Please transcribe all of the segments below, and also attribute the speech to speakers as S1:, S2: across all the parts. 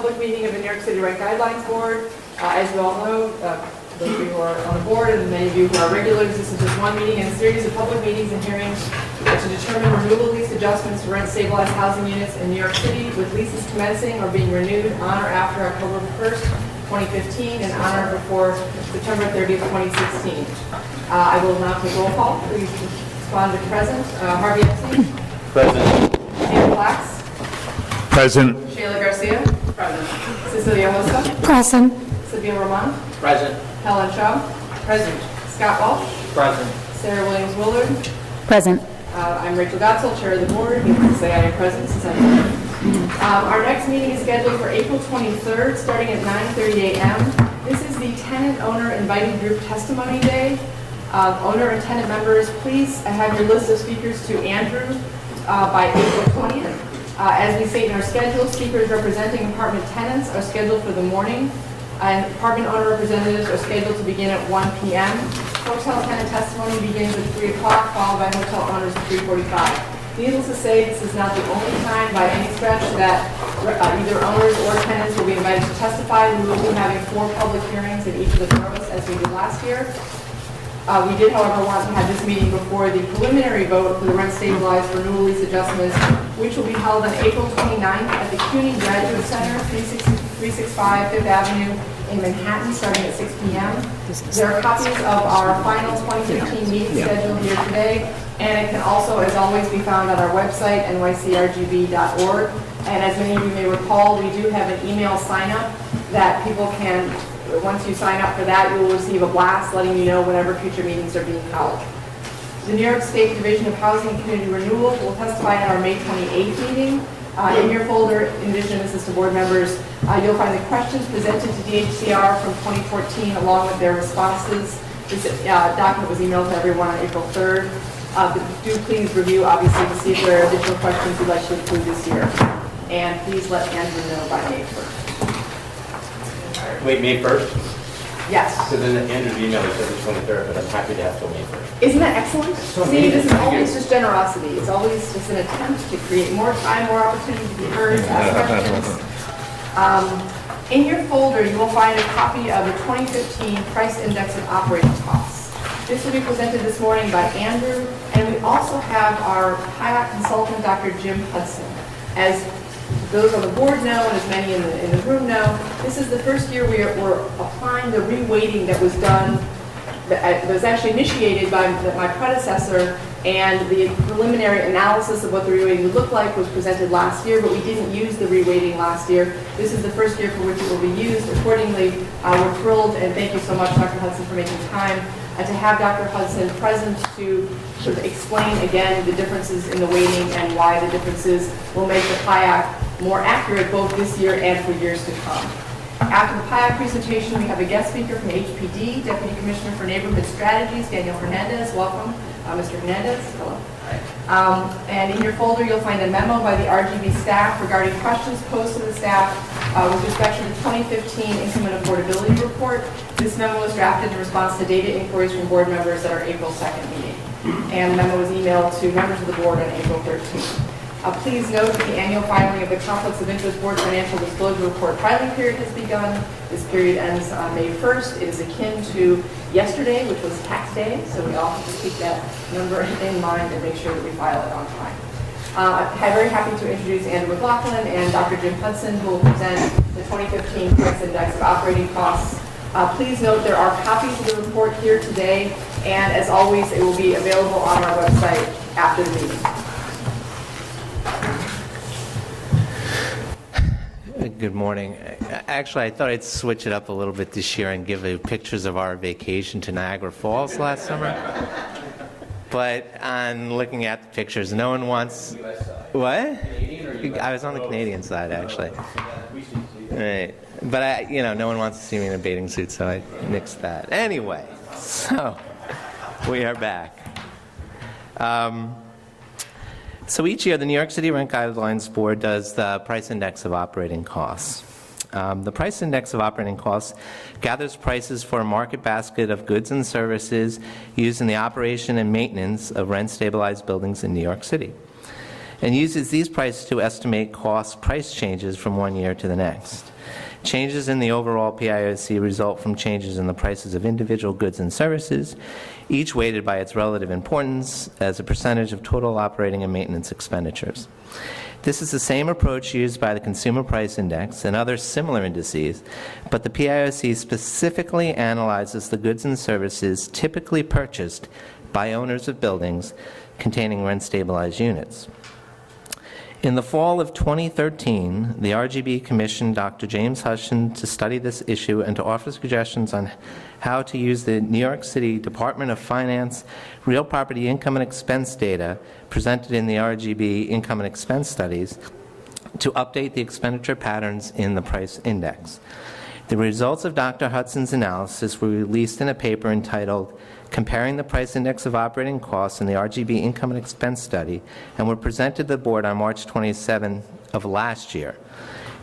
S1: public meeting of the New York City Rent Guidelines Board. As you all know, those of you who are on the board and many of you who are regulars, this is just one meeting in a series of public meetings and hearings to determine renewal lease adjustments to rent-stabilized housing units in New York City with leases commencing or being renewed on or after October 1st, 2015 and on or before September 30th, 2016. I will now take roll call. Please respond to present. Harvey Epstein.
S2: Present.
S1: Peter Flax.
S3: Present.
S1: Shayla Garcia. Present. Cecilia Hosta.
S4: Present.
S1: Sabine Roman.
S2: Present.
S1: Helen Shaw. Present. Scott Walsh.
S2: Present.
S1: Sarah Williams-Willard.
S4: Present.
S1: I'm Rachel Gotzel, Chair of the Board. You can say I am present since I'm here. Our next meeting is scheduled for April 23rd, starting at 9:30 a.m. This is the tenant-owner invited group testimony day. Owner and tenant members, please have your list of speakers to Andrew by April 20th. As we state in our schedule, speakers representing apartment tenants are scheduled for the morning, and apartment owner representatives are scheduled to begin at 1 p.m. Hotel tenant testimony begins at 3 o'clock, followed by hotel owners at 3:45. Needless to say, this is not the only time by any stretch that either owners or tenants will be invited to testify. We will be having 4 public hearings in each of the boroughs as we did last year. We did, however, want to have this meeting before the preliminary vote for the rent-stabilized renewal lease adjustments, which will be held on April 29th at the CUNY Graduate Center, 365 Fifth Avenue in Manhattan, starting at 6 p.m. There are copies of our final 2015 meeting schedule here today, and it can also, as always, be found on our website, nycrgb.org. And as many of you may recall, we do have an email sign-up that people can, once you sign up for that, you will receive a blast letting you know whenever future meetings are being held. The New York State Division of Housing and Community Renewal will testify at our May 28th meeting. In your folder, in addition to this to board members, you'll find the questions presented to DHCR from 2014 along with their responses. This document was emailed to everyone on April 3rd. But do please review, obviously, to see if there are additional questions you'd like to include this year. And please let Andrew know by May 1st.
S2: Wait, May 1st?
S1: Yes.
S2: So then Andrew's email said the 23rd, but I'm happy to have till May 1st.
S1: Isn't that excellent?
S2: So
S1: See, this is
S2: amazing.
S1: always just generosity. It's always just an attempt to create more time, more opportunity to be heard, to ask questions. In your folder, you will find a copy of the 2015 Price Index of Operating Costs. This will be presented this morning by Andrew, and we also have our PIOC consultant, Dr. Jim Hudson. As those on the board know, and as many in the room know, this is the first year we're applying the reweighting that was done, that was actually initiated by my predecessor, and the preliminary analysis of what the reweighting would look like was presented last year, but we didn't use the reweighting last year. This is the first year for which it will be used. Accordingly, we're thrilled, and thank you so much, Dr. Hudson, for making time to have Dr. Hudson present to sort of explain again the differences in the weighting and why the differences will make the PIOC more accurate both this year and for years to come. After the PIOC presentation, we have a guest speaker from HPD, Deputy Commissioner for Neighborhood Strategies, Daniel Hernandez. Welcome, Mr. Hernandez. Hello. And in your folder, you'll find a memo by the RGB staff regarding questions posed to the staff with respect to the 2015 Income and Affordability Report. This memo was drafted in response to data inquiries from board members at our April 2nd meeting. And the memo was emailed to members of the board on April 13th. Please note that the annual filing of the Conflicts of Interest Board Financial Disclosure Report filing period has begun. This period ends on May 1st. It is akin to yesterday, which was tax day, so we all have to keep that number in mind and make sure that we file it on time. I'm very happy to introduce Andrew McLaughlin and Dr. Jim Hudson, who will present the 2015 Price Index of Operating Costs. Please note there are copies of the report here today, and as always, it will be available on our website after the meeting.
S5: Good morning. Actually, I thought I'd switch it up a little bit this year and give you pictures of our vacation to Niagara Falls last summer. But on looking at the pictures, no one wants... What? I was on the Canadian side, actually. Right. But, no one wants to see me in a bathing suit, so I nixed that. Anyway, so we are back. So each year, the New York City Rent Guidelines Board does the Price Index of Operating Costs. The Price Index of Operating Costs gathers prices for a market basket of goods and services used in the operation and maintenance of rent-stabilized buildings in New York City. and uses these prices to estimate cost price changes from one year to the next. Changes in the overall PIOC result from changes in the prices of individual goods and services, each weighted by its relative importance as a percentage of total operating and maintenance expenditures. This is the same approach used by the Consumer Price Index and other similar indices, but the PIOC specifically analyzes the goods and services typically purchased by owners of buildings containing rent-stabilized units. In the fall of 2013, the RGB commissioned Dr. James Hudson to study this issue and to offer suggestions on how to use the New York City Department of Finance real property income and expense data presented in the RGB income and expense studies to update the expenditure patterns in the price index. The results of Dr. Hudson's analysis were released in a paper entitled Comparing the Price Index of Operating Costs in the RGB Income and Expense Study, and were presented to the board on March 27 of last year.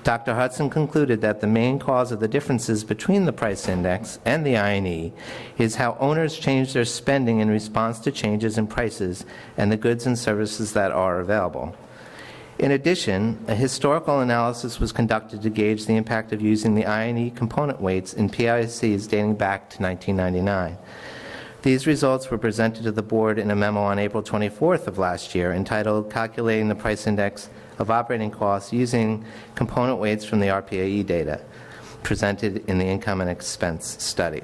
S5: Dr. Hudson concluded that the main cause of the differences between the price index and the INE is how owners change their spending in response to changes in prices and the goods and services that are available. In addition, a historical analysis was conducted to gauge the impact of using the INE component weights in PIOCs dating back to 1999. These results were presented to the board in a memo on April 24th of last year entitled Calculating the Price Index of Operating Costs Using Component Weights from the RPAE Data, presented in the Income and Expense Study.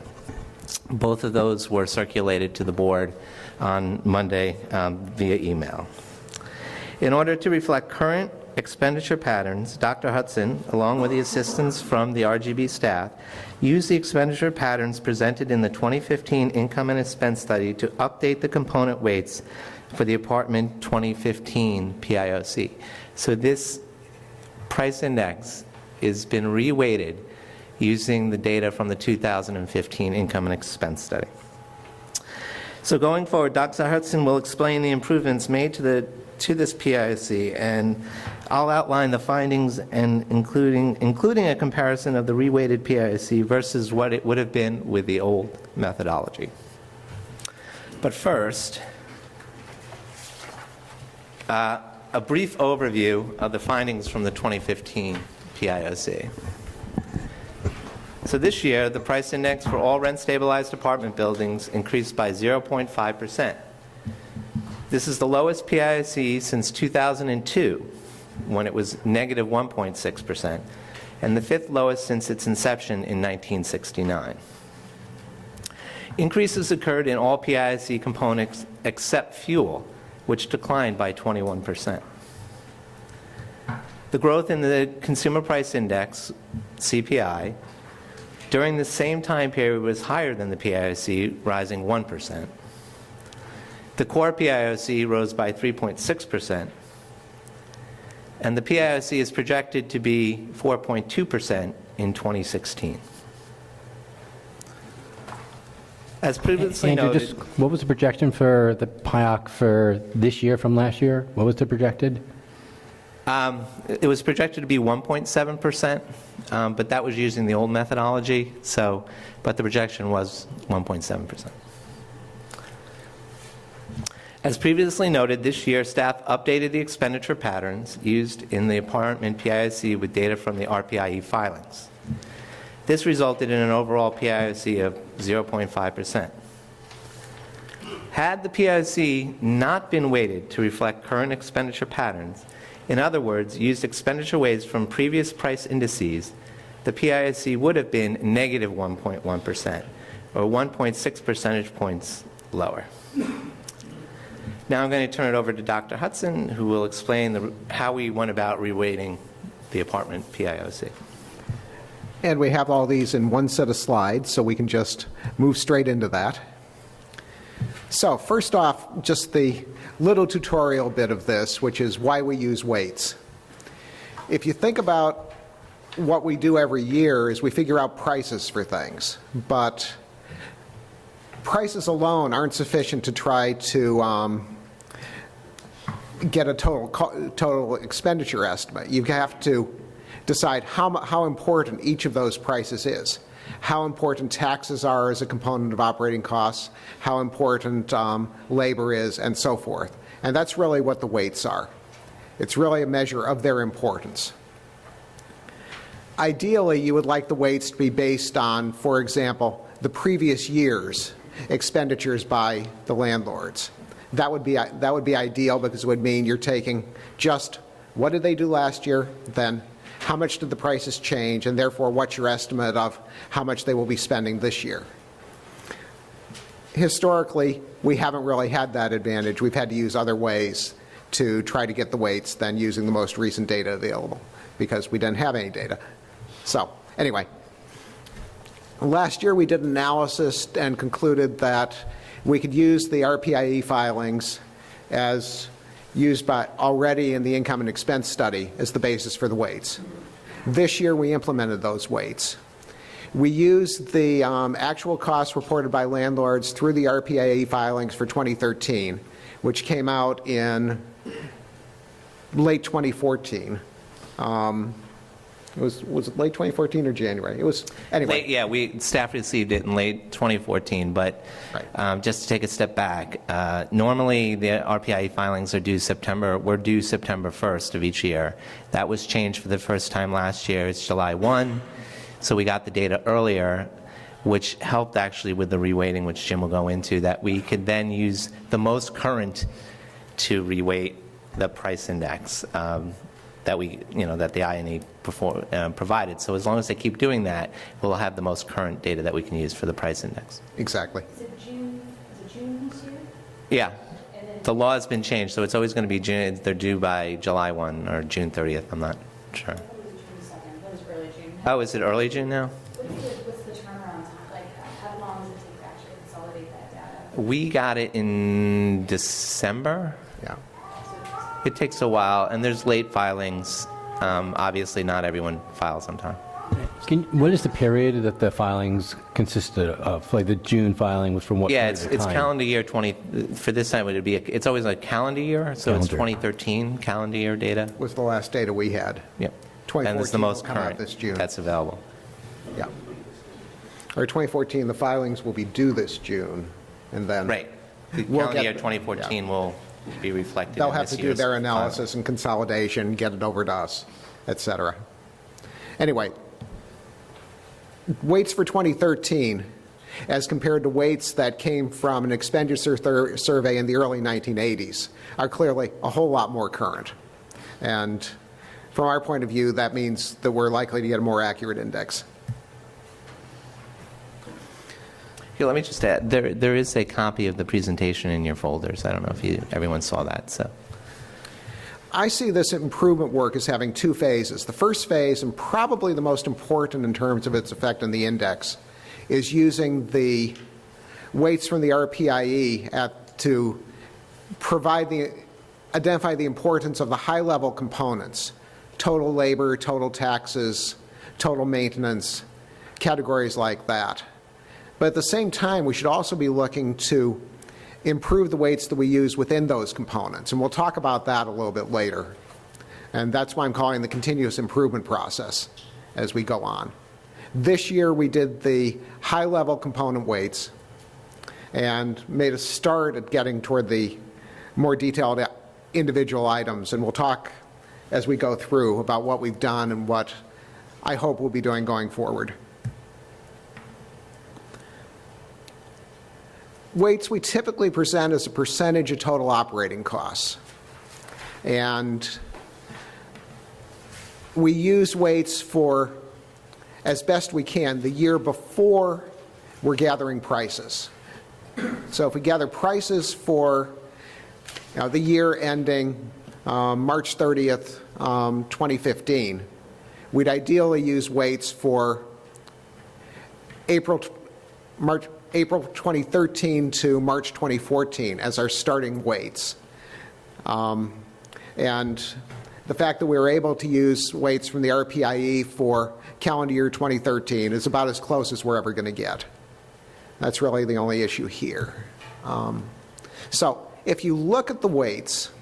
S5: Both of those were circulated to the board on Monday via email. In order to reflect current expenditure patterns, Dr. Hudson, along with the assistance from the RGB staff, used the expenditure patterns presented in the 2015 Income and Expense Study to update the component weights for the Apartment 2015 PIOC. So this price index has been reweighted using the data from the 2015 Income and Expense Study. So going forward, Dr. Hudson will explain the improvements made to this PIOC, and I'll outline the findings, and including a comparison of the reweighted PIOC versus what it would have been with the old methodology. But first, a brief overview of the findings from the 2015 PIOC. So this year, the price index for all rent-stabilized apartment buildings increased by 0.5%. This is the lowest PIOC since 2002, when it was negative 1.6%, and the fifth lowest since its inception in 1969. Increases occurred in all PIOC components except fuel, which declined by 21%. The growth in the Consumer Price Index, CPI, during the same time period was higher than the PIOC, rising 1%. The core PIOC rose by 3.6%, and the PIOC is projected to be 4.2% in 2016. As previously
S3: Andrew,
S5: noted,
S3: just what was the projection for the PIOC for this year from last year? What was the projected?
S5: it was projected to be 1.7%, but that was using the old methodology, but the projection was 1.7%. As previously noted, this year staff updated the expenditure patterns used in the apartment PIOC with data from the RPIE filings. This resulted in an overall PIOC of 0.5%. Had the PIOC not been weighted to reflect current expenditure patterns, in other words, used expenditure weights from previous price indices, the PIOC would have been negative 1.1%, or 1.6 percentage points lower. Now I'm going to turn it over to Dr. Hudson, who will explain how we went about reweighting the apartment PIOC.
S4: And we have all these in one set of slides, so we can just move straight into that. So first off, just the little tutorial bit of this, which is why we use weights. If you think about what we do every year is we figure out prices for things, but prices alone aren't sufficient to try to get a total expenditure estimate. You have to decide how important each of those prices is, how important taxes are as a component of operating costs, how important labor is, and so forth. And that's really what the weights are. It's really a measure of their importance. Ideally, you would like the weights to be based on, for example, the previous year's expenditures by the landlords. That would be ideal, because it would mean you're taking just what did they do last year, then how much did the prices change, and therefore what's your estimate of how much they will be spending this year. Historically, we haven't really had that advantage. We've had to use other ways to try to get the weights than using the most recent data available, because we didn't have any data. So anyway, last year we did an analysis and concluded that we could use the RPIE filings as used by already in the income and expense study as the basis for the weights. This year we implemented those weights. We used the actual costs reported by landlords through the RPIE filings for 2013, which came out in late 2014. Was it late 2014 or January? It was, anyway.
S5: Staff received it in late 2014, but
S4: Right.
S5: just to take a step back, normally the RPIE filings are due September 1st of each year. That was changed for the first time last year. It's July 1, so we got the data earlier, which helped actually with the reweighting, which Jim will go into, that we could then use the most current to reweight the price index. That the INE provided. So as long as they keep doing that, we'll have the most current data that we can use for the price index.
S4: Exactly.
S6: Is it June this year?
S5: Yeah.
S6: And then
S5: The law has been changed, so it's always going to be June. They're due by July 1 or June 30th. I'm not sure.
S6: I thought it was June 2nd. That was early June.
S5: Oh, is it early June now?
S6: What's the turnaround time? Like, how long does it take to actually consolidate that data?
S5: We got it in December.
S4: Yeah.
S5: It takes a while, and there's late filings. Obviously, not everyone files on time.
S3: What is the period that the filings consisted of? Like the June filing was from what
S5: Yeah,
S3: period of
S5: it's
S3: time?
S5: calendar year 20. For this time, it would be it's always a calendar year, so it's
S3: Calendar.
S5: 2013 calendar year data.
S4: Was the last data we had.
S5: Yep.
S4: 2014
S5: And it's the most
S4: will come out
S5: current
S4: this June.
S5: that's available.
S4: Yeah. Or 2014, the filings will be due this June, and then
S5: Right. The
S4: We'll
S5: calendar
S4: get
S5: year
S4: the-
S5: 2014 will be reflected
S4: they'll
S5: in
S4: have
S5: this
S4: to do
S5: year's
S4: their
S5: filing.
S4: analysis and consolidation, get it over to us, et cetera. Anyway, weights for 2013 as compared to weights that came from an expenditure survey in the early 1980s are clearly a whole lot more current. And from our point of view, that means that we're likely to get a more accurate index.
S5: Here, let me just add, there is a copy of the presentation in your folders. I don't know if everyone saw that. So.
S4: I see this improvement work as having two phases. The first phase, and probably the most important in terms of its effect on the index, is using the weights from the RPIE to identify the importance of the high-level components: total labor, total taxes, total maintenance, categories like that. But at the same time, we should also be looking to improve the weights that we use within those components. And we'll talk about that a little bit later. And that's why I'm calling the continuous improvement process as we go on. This year we did the high-level component weights and made a start at getting toward the more detailed individual items. And we'll talk as we go through about what we've done and what I hope we'll be doing going forward. Weights we typically present as a percentage of total operating costs. And we use weights for, as best we can, the year before we're gathering prices. So if we gather prices for the year ending March 30th, 2015, we'd ideally use weights for April 2013 to March 2014 as our starting weights. And the fact that we were able to use weights from the RPIE for calendar year 2013 is about as close as we're ever going to get. That's really the only issue here. So if you look at the weights,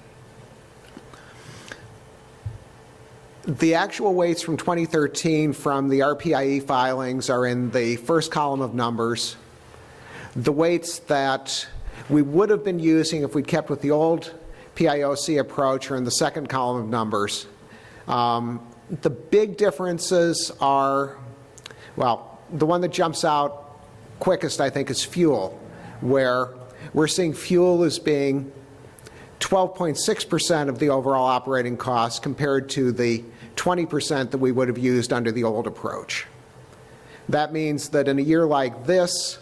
S4: the actual weights from 2013 from the RPIE filings are in the first column of numbers. The weights that we would have been using if we'd kept with the old PIOC approach are in the second column of numbers. The big differences are, well, the one that jumps out quickest, I think, is fuel, where we're seeing fuel as being 12.6% of the overall operating costs compared to the 20% that we would have used under the old approach. That means that in a year like this,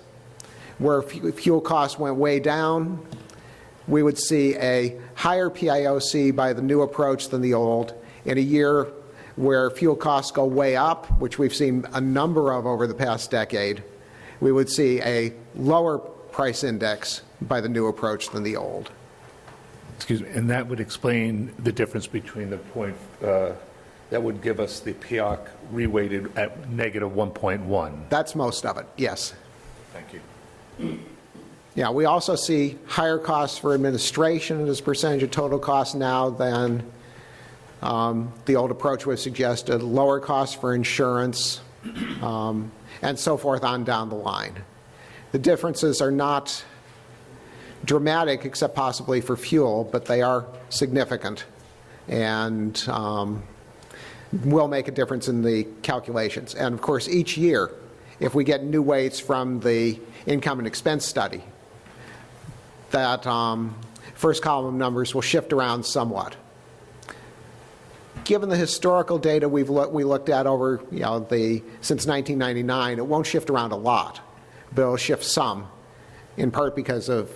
S4: where fuel costs went way down, we would see a higher PIOC by the new approach than the old. In a year where fuel costs go way up, which we've seen a number of over the past decade, we would see a lower price index by the new approach than the old.
S7: Excuse me, and that would explain the difference between the point, that would give us the PIOC reweighted at negative 1.1.
S4: That's most of it, yes.
S7: Thank you.
S4: Yeah, we also see higher costs for administration as a percentage of total cost now than the old approach would have suggested, lower costs for insurance, and so forth on down the line. The differences are not dramatic except possibly for fuel, but they are significant and will make a difference in the calculations. And of course, each year, if we get new weights from the income and expense study, that first column numbers will shift around somewhat. Given the historical data we looked at over since 1999, it won't shift around a lot, but it'll shift some, in part because of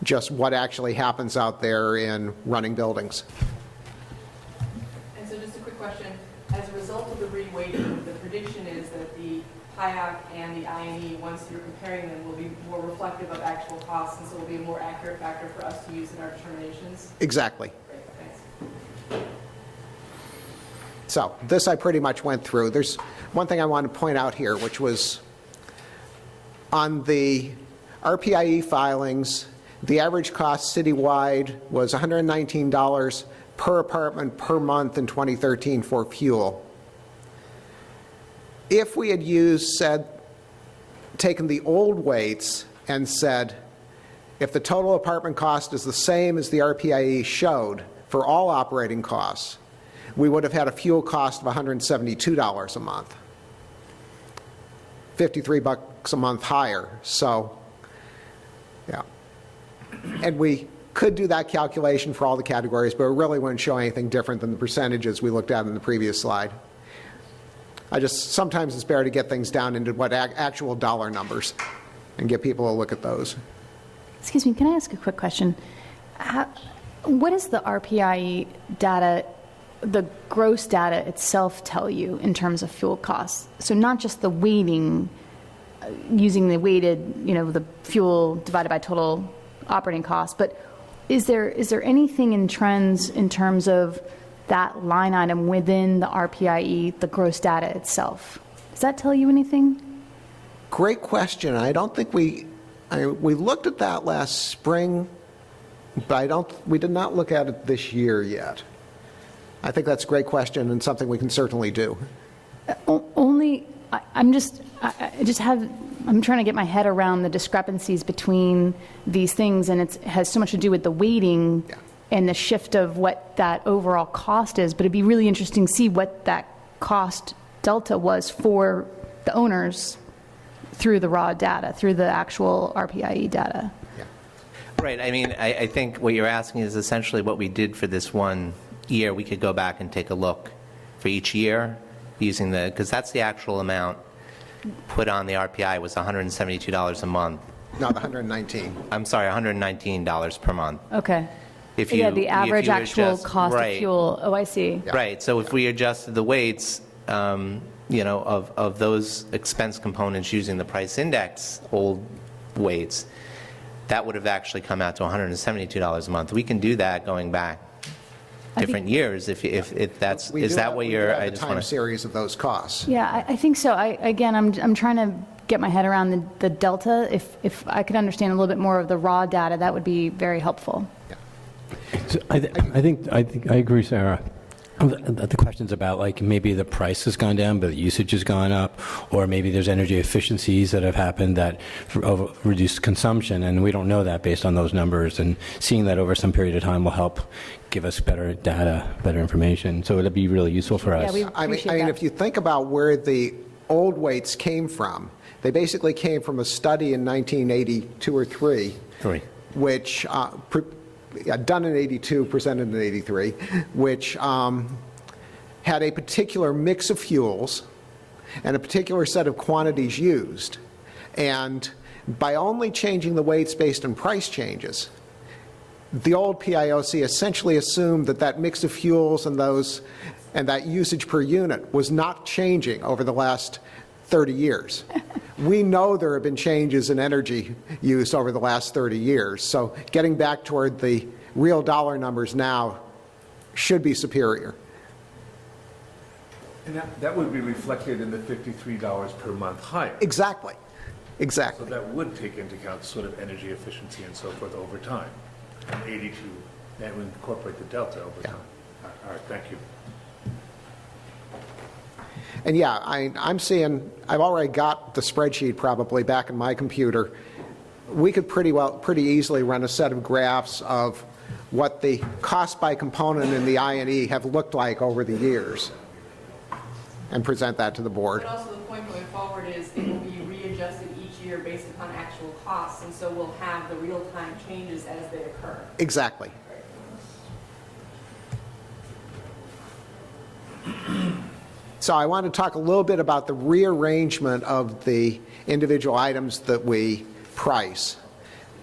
S4: just what actually happens out there in running buildings.
S1: And so just a quick question, as a result of the reweighting, the prediction is that the PIOC and the INE, once you're comparing them, will be more reflective of actual costs, and so will be a more accurate factor for us to use in our determinations?
S4: Exactly.
S1: Great, thanks.
S4: So this I pretty much went through. There's one thing I want to point out here, which was on the RPIE filings, the average cost citywide was $119 per apartment per month in 2013 for fuel. If we had taken the old weights and said, if the total apartment cost is the same as the RPIE showed for all operating costs, we would have had a fuel cost of $172 a month, $53 a month higher. So, yeah. And we could do that calculation for all the categories, but it really wouldn't show anything different than the percentages we looked at in the previous slide. Sometimes it's better to get things down into what actual dollar numbers and get people to look at those.
S8: Excuse me, can I ask a quick question? What does the RPIE data, the gross data itself, tell you in terms of fuel costs? So not just the weighting, using the weighted, the fuel divided by total operating costs, but is there anything in trends in terms of that line item within the RPIE, the gross data itself? Does that tell you anything?
S4: Great question. I don't think we looked at that last spring, but we did not look at it this year yet. I think that's a great question and something we can certainly do. I'm trying to get my head around the discrepancies between these things, and it has so much to do with the weighting and the shift of what that overall cost is. But it'd be really interesting to see what that cost delta was for the owners through the raw data, through the actual RPIE data. Yeah.
S5: Right. I mean, I think what you're asking is essentially what we did for this one year. We could go back and take a look for each year using because that's the actual amount put on the RPI was $172 a month.
S4: No, the 119.
S5: I'm sorry, $119 per month.
S8: Okay. The average actual cost of fuel. Oh, I see.
S4: Yeah.
S5: Right. So if we adjusted the weights, of those expense components using the price index, old weights, that would have actually come out to $172 a month. We can do that going back different years if that's, is that what you're,
S4: I just want a time series of those costs.
S8: Yeah, I think so. I'm trying to get my head around the delta. If I could understand a little bit more of the raw data, that would be very helpful.
S4: Yeah.
S3: So I think I agree, Sarah. The question's about, like, maybe the price has gone down, but the usage has gone up, or maybe there's energy efficiencies that have happened that reduced consumption, and we don't know that based on those numbers, and seeing that over some period of time will help give us better data, better information. So it'd be really useful for us.
S8: Yeah, we
S4: I mean,
S8: appreciate that.
S4: if you think about where the old weights came from, they basically came from a study in 1982 or 3, which done in 82, presented in 83, which had a particular mix of fuels and a particular set of quantities used. And by only changing the weights based on price changes, the old PIOC essentially assumed that that mix of fuels and that usage per unit was not changing over the last 30 years. We know there have been changes in energy use over the last 30 years, so getting back toward the real dollar numbers now should be superior.
S7: And that would be reflected in the $53 per month higher.
S4: Exactly.
S7: So
S4: Exactly.
S7: that would take into account sort of energy efficiency and so forth over time. And 82, that would incorporate the delta over time. All right, thank you.
S4: And yeah, I'm seeing, I've already got the spreadsheet probably back in my computer. We could pretty easily run a set of graphs of what the cost by component in the I&E have looked like over the years and present that to the board.
S1: But also the point going forward is it will be readjusted each year based upon actual costs, and so we'll have the real-time changes as they occur.
S4: Exactly. So I want to talk a little bit about the rearrangement of the individual items that we price.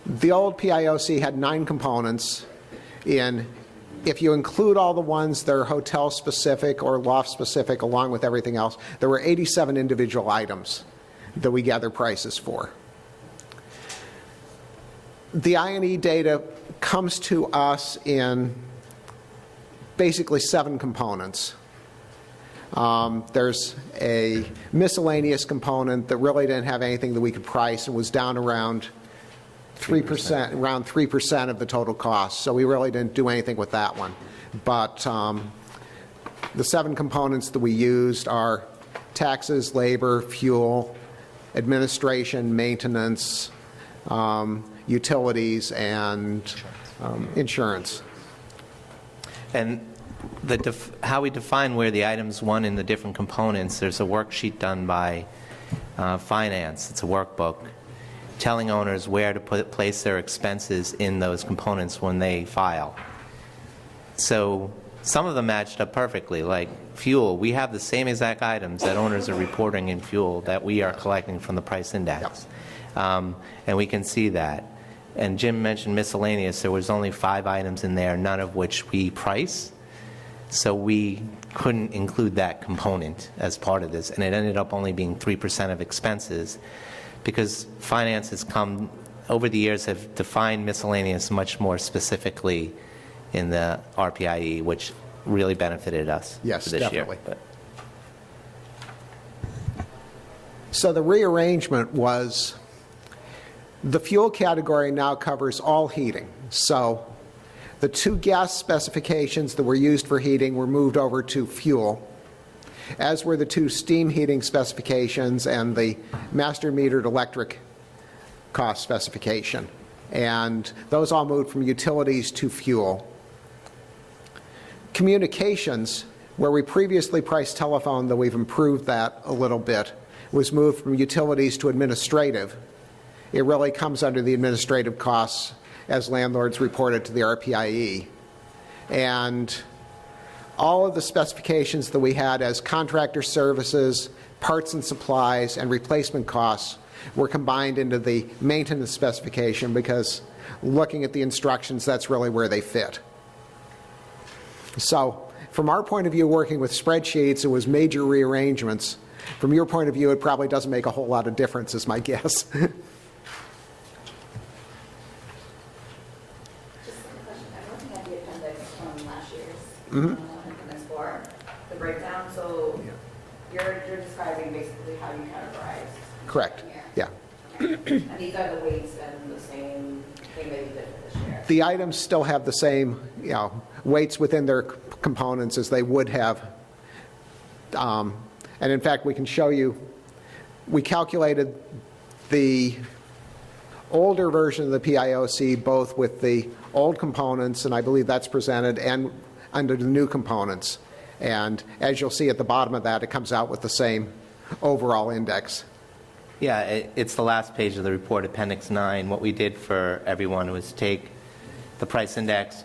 S4: The old PIOC had 9 components. If you include all the ones that are hotel-specific or loft-specific along with everything else, there were 87 individual items that we gather prices for. The I&E data comes to us in basically 7 components. There's a miscellaneous component that really didn't have anything that we could price and was down around 3%, around 3% of the total cost. So we really didn't do anything with that one. But the 7 components that we used are taxes, labor, fuel, administration, maintenance, utilities, and insurance.
S5: And how we define where the items won in the different components, there's a worksheet done by finance. It's a workbook telling owners where to place their expenses in those components when they file. So some of them matched up perfectly, like fuel. We have the same exact items that owners are reporting in fuel that we are collecting from the price index. And we can see that. And Jim mentioned miscellaneous. There was only 5 items in there, none of which we price. So we couldn't include that component as part of this. And it ended up only being 3% of expenses because finance has come, over the years, have defined miscellaneous much more specifically in the RPIE, which really benefited us
S4: Yes,
S5: this
S4: definitely.
S5: year.
S4: So the rearrangement was, the fuel category now covers all heating. So the 2 gas specifications that were used for heating were moved over to fuel, as were the 2 steam heating specifications and the master metered electric cost specification. And those all moved from utilities to fuel. Communications, where we previously priced telephone, though we've improved that a little bit, was moved from utilities to administrative. It really comes under the administrative costs as landlords reported to the RPIE. And all of the specifications that we had as contractor services, parts and supplies, and replacement costs were combined into the maintenance specification because looking at the instructions, that's really where they fit. So from our point of view, working with spreadsheets, it was major rearrangements. From your point of view, it probably doesn't make a whole lot of difference, is my guess.
S6: Just a question. I'm looking at the appendix from last year's appendix 4, the breakdown. So you're describing basically how you categorize.
S4: Correct. Yeah.
S6: Okay. And these are the weights and the same. think maybe did for this year?
S4: The items still have the same, weights within their components as they would have. And in fact, we can show you, we calculated the older version of the PIOC both with the old components, and I believe that's presented, and under the new components. And as you'll see at the bottom of that, it comes out with the same overall index.
S5: Yeah, it's the last page of the report, Appendix 9. What we did for everyone was take the price index,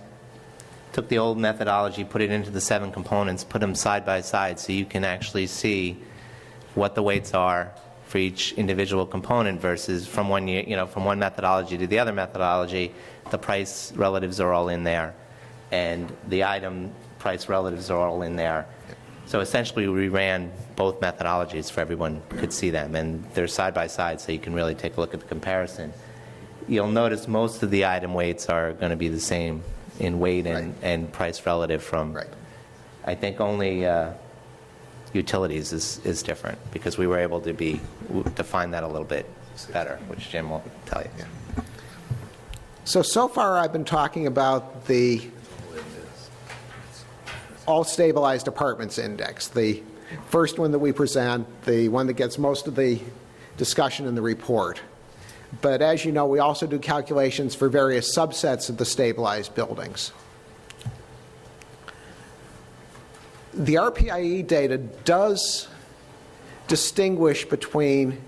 S5: took the old methodology, put it into the 7 components, put them side by side so you can actually see what the weights are for each individual component versus from one year, from one methodology to the other methodology, the price relatives are all in there, and the item price relatives are all in there. So essentially, we ran both methodologies for everyone could see them, and they're side by side, so you can really take a look at the comparison. You'll notice most of the item weights are going to be the same in weight and price relative from.
S4: Right.
S5: I think only utilities is different because we were able to define that a little bit better, which Jim will tell you.
S4: Yeah. So far I've been talking about the all stabilized apartments index, the first one that we present, the one that gets most of the discussion in the report. But as you know, we also do calculations for various subsets of the stabilized buildings. The RPIE data does distinguish between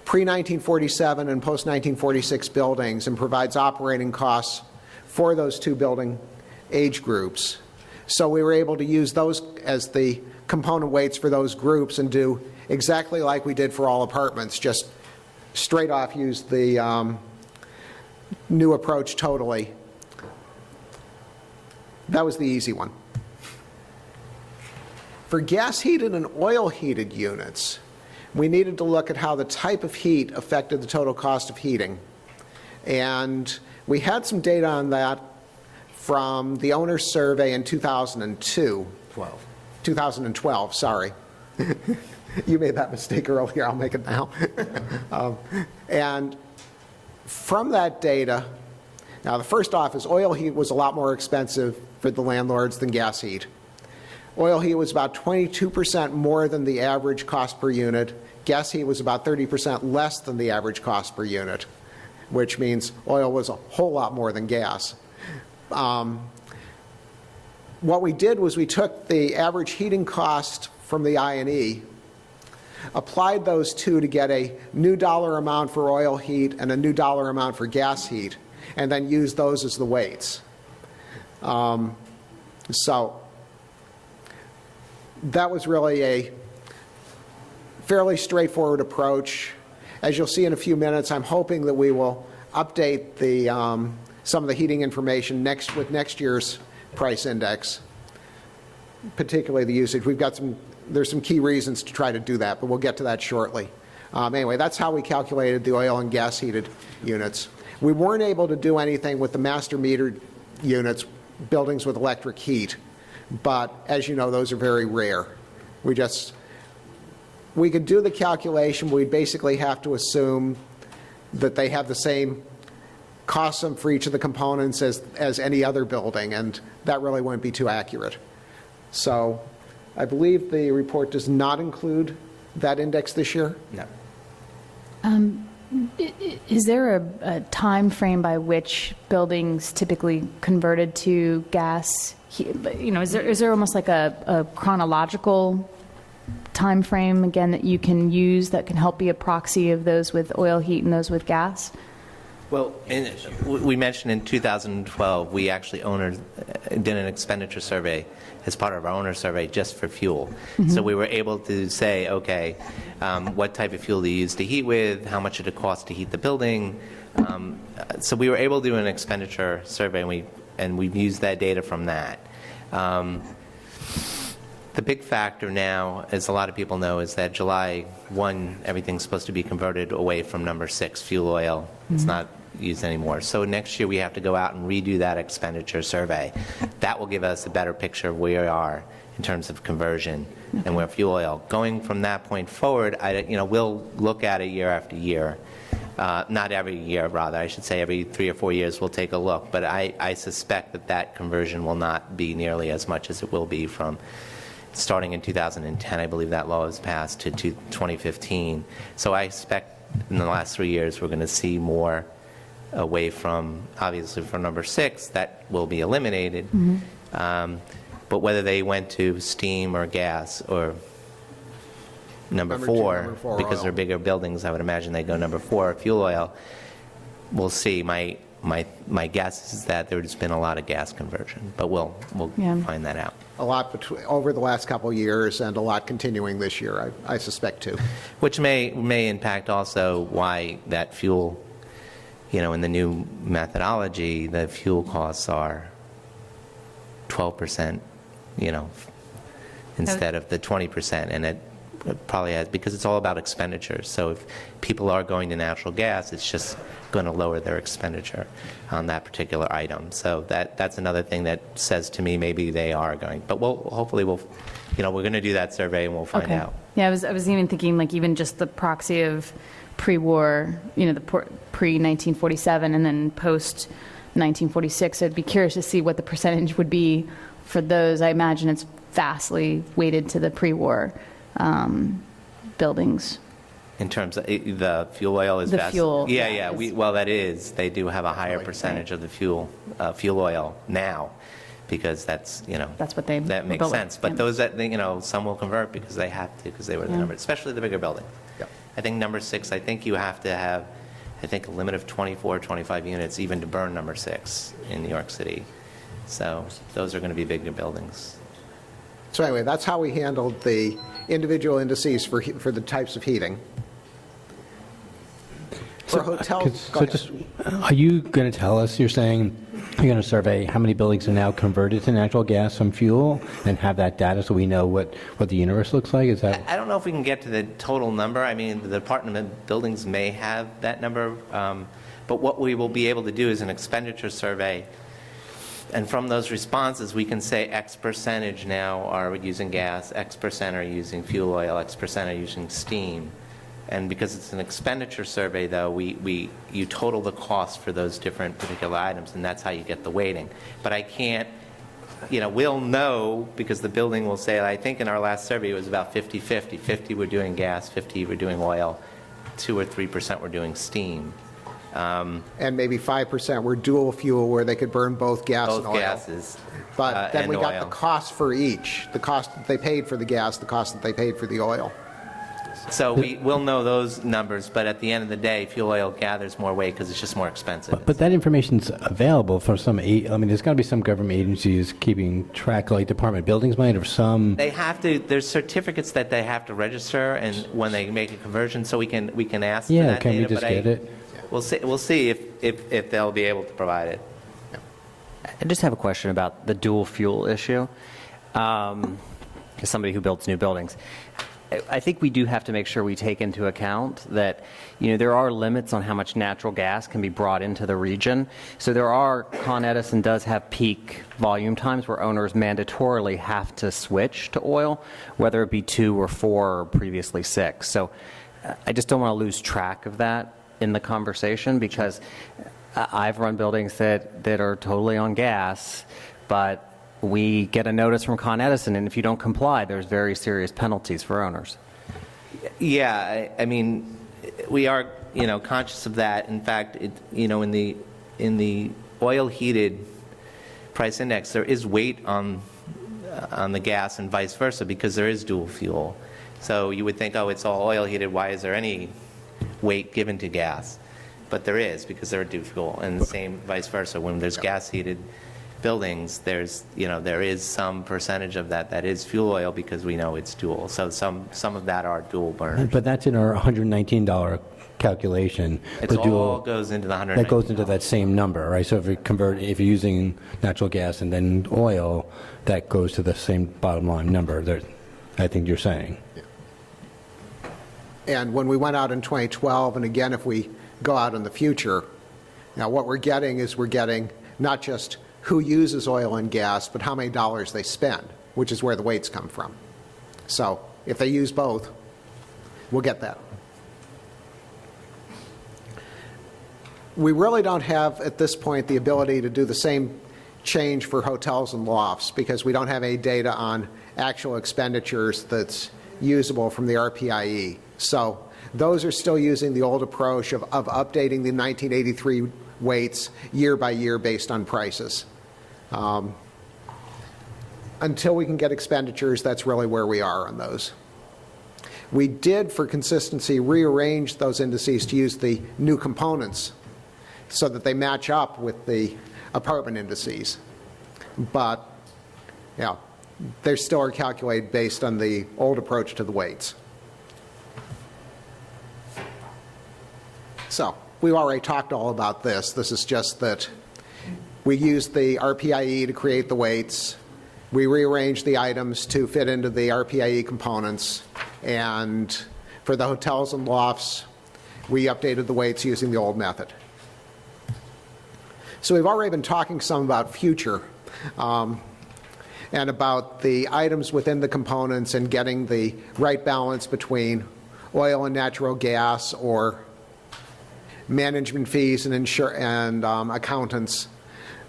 S4: pre-1947 and post-1946 buildings and provides operating costs for those 2 building age groups. So we were able to use those as the component weights for those groups and do exactly like we did for all apartments, just straight off use the new approach totally. That was the easy one. For gas-heated and oil-heated units, we needed to look at how the type of heat affected the total cost of heating. And we had some data on that from the owner's survey in 2012, sorry. You made that mistake earlier, I'll make it now. And from that data, now the first off is oil heat was a lot more expensive for the landlords than gas heat. Oil heat was about 22% more than the average cost per unit. Gas heat was about 30% less than the average cost per unit, which means oil was a whole lot more than gas. What we did was we took the average heating cost from the I&E, applied those two to get a new dollar amount for oil heat and a new dollar amount for gas heat, and then used those as the weights. So that was really a fairly straightforward approach. As you'll see in a few minutes, I'm hoping that we will update the some of the heating information with next year's price index, particularly the usage. There's some key reasons to try to do that, but we'll get to that shortly. Anyway, that's how we calculated the oil and gas heated units. We weren't able to do anything with the master metered units, buildings with electric heat, but as you know, those are very rare. We could do the calculation, but we'd basically have to assume that they have the same cost for each of the components as any other building, and that really wouldn't be too accurate. So I believe the report does not include that index this year.
S5: No.
S8: Is there a time frame by which buildings typically converted to gas? Is there almost like a chronological time frame again that you can use that can help be a proxy of those with oil heat and those with gas?
S5: Well, we mentioned in 2012 we actually did an expenditure survey as part of our owner survey just for fuel. Mm-hmm. So we were able to say, okay, what type of fuel do you use to heat with? How much did it cost to heat the building? So we were able to do an expenditure survey, and we've used that data from that. The big factor now, as a lot of people know, is that July 1, everything's supposed to be converted away from number 6, fuel oil. Mm-hmm. It's not used anymore. So next year we have to go out and redo that expenditure survey. That will give us a better picture of where we are in terms of conversion and where fuel oil. Going from that point forward, we'll look at it year after year. Not every year, rather, I should say every 3 or 4 years we'll take a look. But I suspect that conversion will not be nearly as much as it will be from starting in 2010. I believe that law was passed to 2015. So I expect in the last 3 years we're going to see more away from, obviously, from number 6, that will be eliminated. But whether they went to steam or gas or number
S4: Number two,
S5: 4,
S4: number 4
S5: because
S4: oil.
S5: they're bigger buildings, I would imagine they go number 4, fuel oil. We'll see. My guess is that there's been a lot of gas conversion, but we'll
S8: Yeah.
S5: find that out.
S4: A lot over the last couple of years and a lot continuing this year, I suspect, too.
S5: Which may impact also why that fuel, in the new methodology, the fuel costs are 12%, instead of the 20%. And it probably has, because it's all about expenditures. So if people are going to natural gas, it's just going to lower their expenditure on that particular item. So that's another thing that says to me maybe they are going. But hopefully we're going to do that survey and we'll find out.
S8: Yeah, I was even thinking, like, even just the proxy of pre-war, the pre-1947 and then post-1946. I'd be curious to see what the percentage would be for those. I imagine it's vastly weighted to the pre-war buildings.
S5: In terms of the fuel oil is
S8: The
S5: vast.
S8: fuel,
S5: Yeah,
S8: yeah,
S5: yeah.
S8: is-
S5: Well, that is. They do have a higher percentage of the fuel oil now, because that's
S8: That's what they
S5: that
S8: were
S5: makes
S8: built with,
S5: sense. But
S8: yeah.
S5: those that some will convert because they have to, because they were the number, especially the bigger building.
S4: Yep.
S5: I think number 6. I think you have to have, a limit of 24, 25 units even to burn number 6 in New York City. So those are going to be bigger buildings.
S4: So anyway, that's how we handled the individual indices for the types of heating. For hotels, go ahead.
S3: Are you going to tell us, you're saying you're going to survey how many buildings are now converted to natural gas from fuel and have that data so we know what the universe looks like? Is that?
S5: I don't know if we can get to the total number. I mean, the Department of Buildings may have that number, but what we will be able to do is an expenditure survey, and from those responses, we can say X percentage now are using gas, X percent are using fuel oil, X percent are using steam. And because it's an expenditure survey, though, you total the cost for those different particular items, and that's how you get the weighting. But I can't, we'll know, because the building will say, I think in our last survey it was about 50-50. 50 were doing gas, 50 were doing oil, 2 or 3% were doing steam.
S4: And maybe 5% were dual fuel, where they could burn both gas
S5: Both
S4: and oil.
S5: gases.
S4: But then
S5: and
S4: we got
S5: oil.
S4: the cost for each, the cost that they paid for the gas, the cost that they paid for the oil.
S5: So we'll know those numbers, but at the end of the day, fuel oil gathers more weight because it's just more expensive.
S3: But that information's available for some, there's got to be some government agencies keeping track, like Department of Buildings might, or some.
S5: They have to. There's certificates that they have to register, and when they make a conversion, so we can ask for
S3: Yeah,
S5: that
S3: can we
S5: data.
S3: just get it?
S5: We'll see if they'll be able to provide it.
S9: I just have a question about the dual fuel issue. As somebody who builds new buildings, I think we do have to make sure we take into account that, there are limits on how much natural gas can be brought into the region. So Con Edison does have peak volume times where owners mandatorily have to switch to oil, whether it be 2 or 4 or previously 6. So I just don't want to lose track of that in the conversation, because I've run buildings that are totally on gas, but we get a notice from Con Edison, and if you don't comply, there's very serious penalties for owners.
S5: Yeah, I mean, we are conscious of that. In fact, in the oil heated price index, there is weight on the gas and vice versa, because there is dual fuel. So you would think, oh, it's all oil heated. Why is there any weight given to gas? But there is, because they're dual fuel, and the same vice versa. When there's gas heated buildings, there is some percentage of that is fuel oil, because we know it's dual. So some of that are dual burners.
S3: But that's in our $119 calculation.
S5: It
S3: The
S5: all
S3: dual-
S5: goes into the 100.
S3: That goes into that same number, right? So if you're using natural gas and then oil, that goes to the same bottom line number that I think you're saying.
S4: And when we went out in 2012, and again, if we go out in the future, now what we're getting not just who uses oil and gas, but how many dollars they spend, which is where the weights come from. So if they use both, we'll get that. We really don't have, at this point, the ability to do the same change for hotels and lofts because we don't have any data on actual expenditures that's usable from the RPIE. So those are still using the old approach of updating the 1983 weights year by year based on prices. Until we can get expenditures, that's really where we are on those. We did, for consistency, rearrange those indices to use the new components so that they match up with the apartment indices. But, yeah, they still are calculated based on the old approach to the weights. So, we've already talked all about this. This is just that we used the RPIE to create the weights. We rearranged the items to fit into the RPIE components. And for the hotels and lofts, we updated the weights using the old method. So we've already been talking some about future and about the items within the components and getting the right balance between oil and natural gas or management fees and accountants,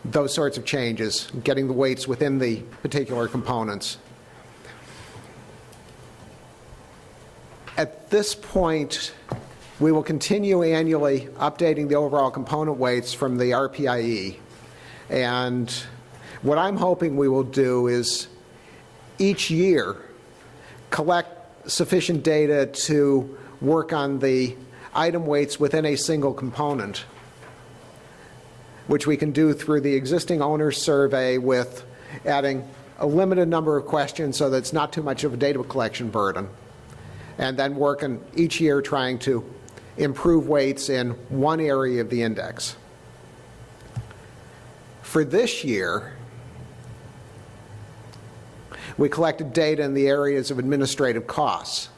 S4: those sorts of changes, getting the weights within the particular components. At this point, we will continue annually updating the overall component weights from the RPIE. And what I'm hoping we will do is each year collect sufficient data to work on the item weights within a single component, which we can do through the existing owner's survey with adding a limited number of questions so that it's not too much of a data collection burden. And then working each year trying to improve weights in one area of the index. For this year, we collected data in the areas of administrative costs.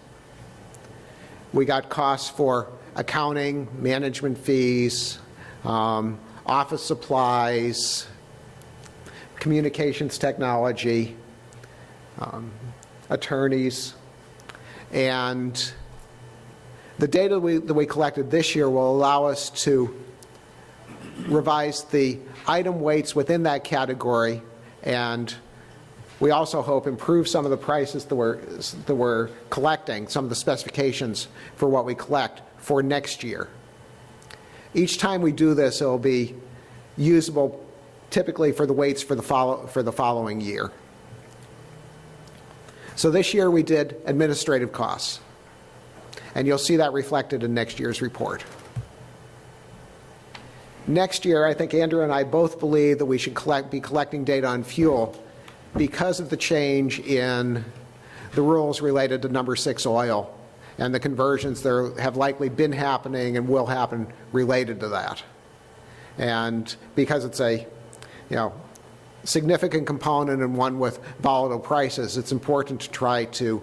S4: We got costs for accounting, management fees, office supplies, communications technology, attorneys, and the data that we collected this year will allow us to revise the item weights within that category, and we also hope improve some of the prices that we're collecting, some of the specifications for what we collect for next year. Each time we do this, it'll be usable typically for the weights for the following year. So this year we did administrative costs, and you'll see that reflected in next year's report. Next year, I think Andrew and I both believe that we should be collecting data on fuel because of the change in the rules related to number 6 oil and the conversions that have likely been happening and will happen related to that. And because it's a significant component and one with volatile prices, it's important to try to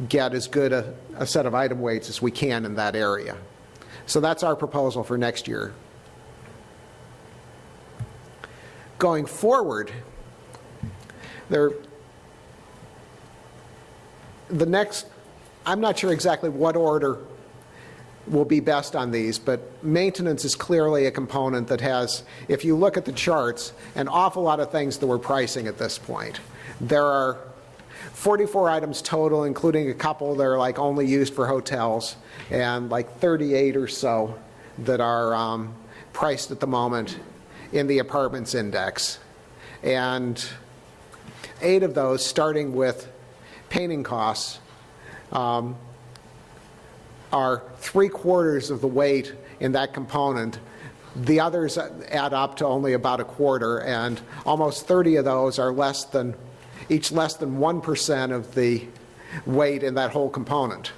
S4: get as good a set of item weights as we can in that area. So that's our proposal for next year. Going forward, I'm not sure exactly what order will be best on these, but maintenance is clearly a component that has, if you look at the charts, an awful lot of things that we're pricing at this point. There are 44 items total, including a couple that are like only used for hotels, and like 38 or so that are priced at the moment in the apartments index. And 8 of those, starting with painting costs, are 3/4 of the weight in that component. The others add up to only about 1/4, and almost 30 of those are each less than 1% of the weight in that whole component.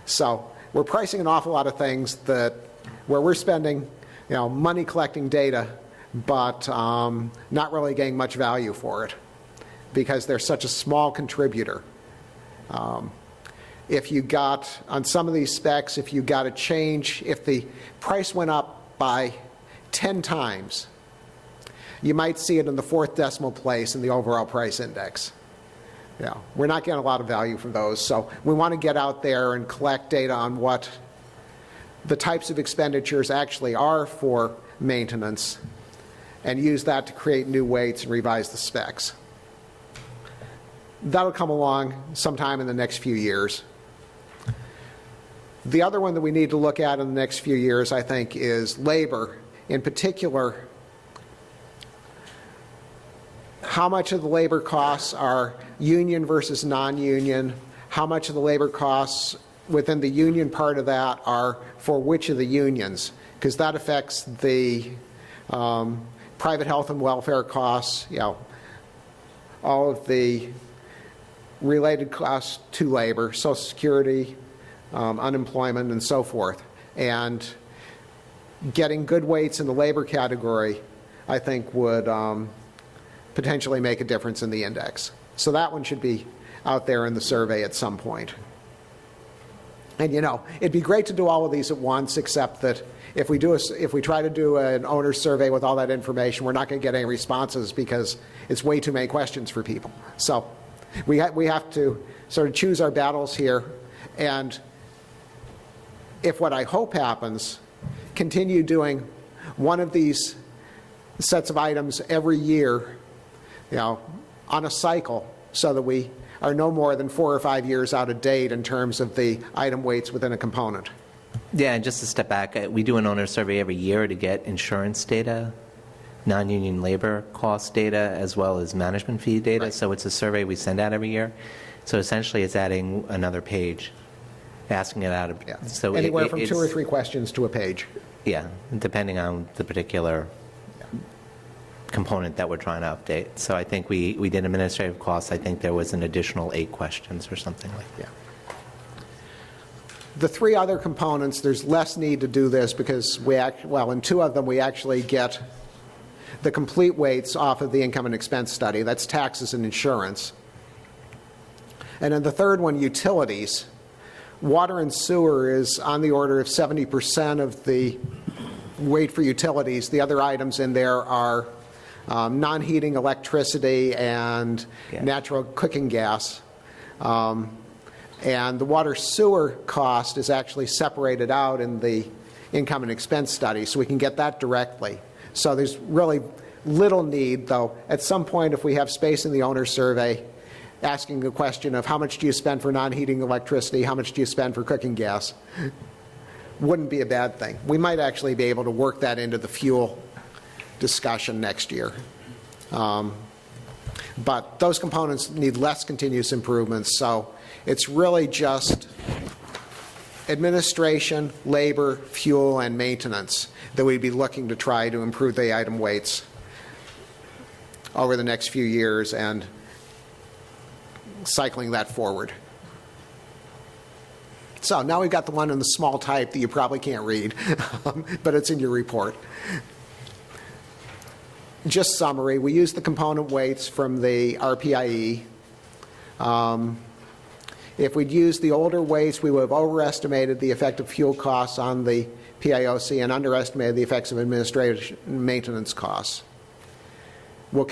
S4: So we're pricing an awful lot of things where we're spending money collecting data, but not really getting much value for it because they're such a small contributor. If you got, on some of these specs, if you got a change, if the price went up by 10 times, you might see it in the 4th decimal place in the overall price index. We're not getting a lot of value from those, so we want to get out there and collect data on what the types of expenditures actually are for maintenance and use that to create new weights and revise the specs. That'll come along sometime in the next few years. The other one that we need to look at in the next few years, I think, is labor. In particular, how much of the labor costs are union versus non-union, how much of the labor costs within the union part of that are for which of the unions, because that affects the private health and welfare costs, all of the related costs to labor, Social Security, unemployment, and so forth. And getting good weights in the labor category, I think, would potentially make a difference in the index. So that one should be out there in the survey at some point. And it'd be great to do all of these at once, except that if we try to do an owner's survey with all that information, we're not going to get any responses because it's way too many questions for people. So we have to sort of choose our battles here, and if what I hope happens, continue doing one of these sets of items every year, on a cycle, so that we are no more than 4 or 5 years out of date in terms of the item weights within a component.
S5: Yeah, and just to step back, we do an owner survey every year to get insurance data, non-union labor cost data, as well as management fee data. Right. So it's a survey we send out every year. So essentially it's adding another page, asking it out. So
S4: anywhere from 2 or 3 questions to a page.
S5: Yeah, depending on the particular component that we're trying to update. So I think we did administrative costs. I think there was an additional 8 questions or something like that.
S4: Yeah. The 3 other components, there's less need to do this because in 2 of them we actually get the complete weights off of the income and expense study. That's taxes and insurance. And then the third one, utilities. Water and sewer is on the order of 70% of the weight for utilities. The other items in there are non-heating electricity and natural cooking gas. And the water sewer cost is actually separated out in the income and expense study, so we can get that directly. So there's really little need, though, at some point if we have space in the owner survey, asking the question of how much do you spend for non-heating electricity, how much do you spend for cooking gas, wouldn't be a bad thing. We might actually be able to work that into the fuel discussion next year. But those components need less continuous improvements, so it's really just administration, labor, fuel, and maintenance that we'd be looking to try to improve the item weights over the next few years and cycling that forward. So now we've got the one in the small type that you probably can't read, but it's in your report. Just summary, we use the component weights from the RPIE. If we'd used the older weights, we would have overestimated the effect of fuel costs on the PIOC and underestimated the effects of administrative maintenance costs. We'll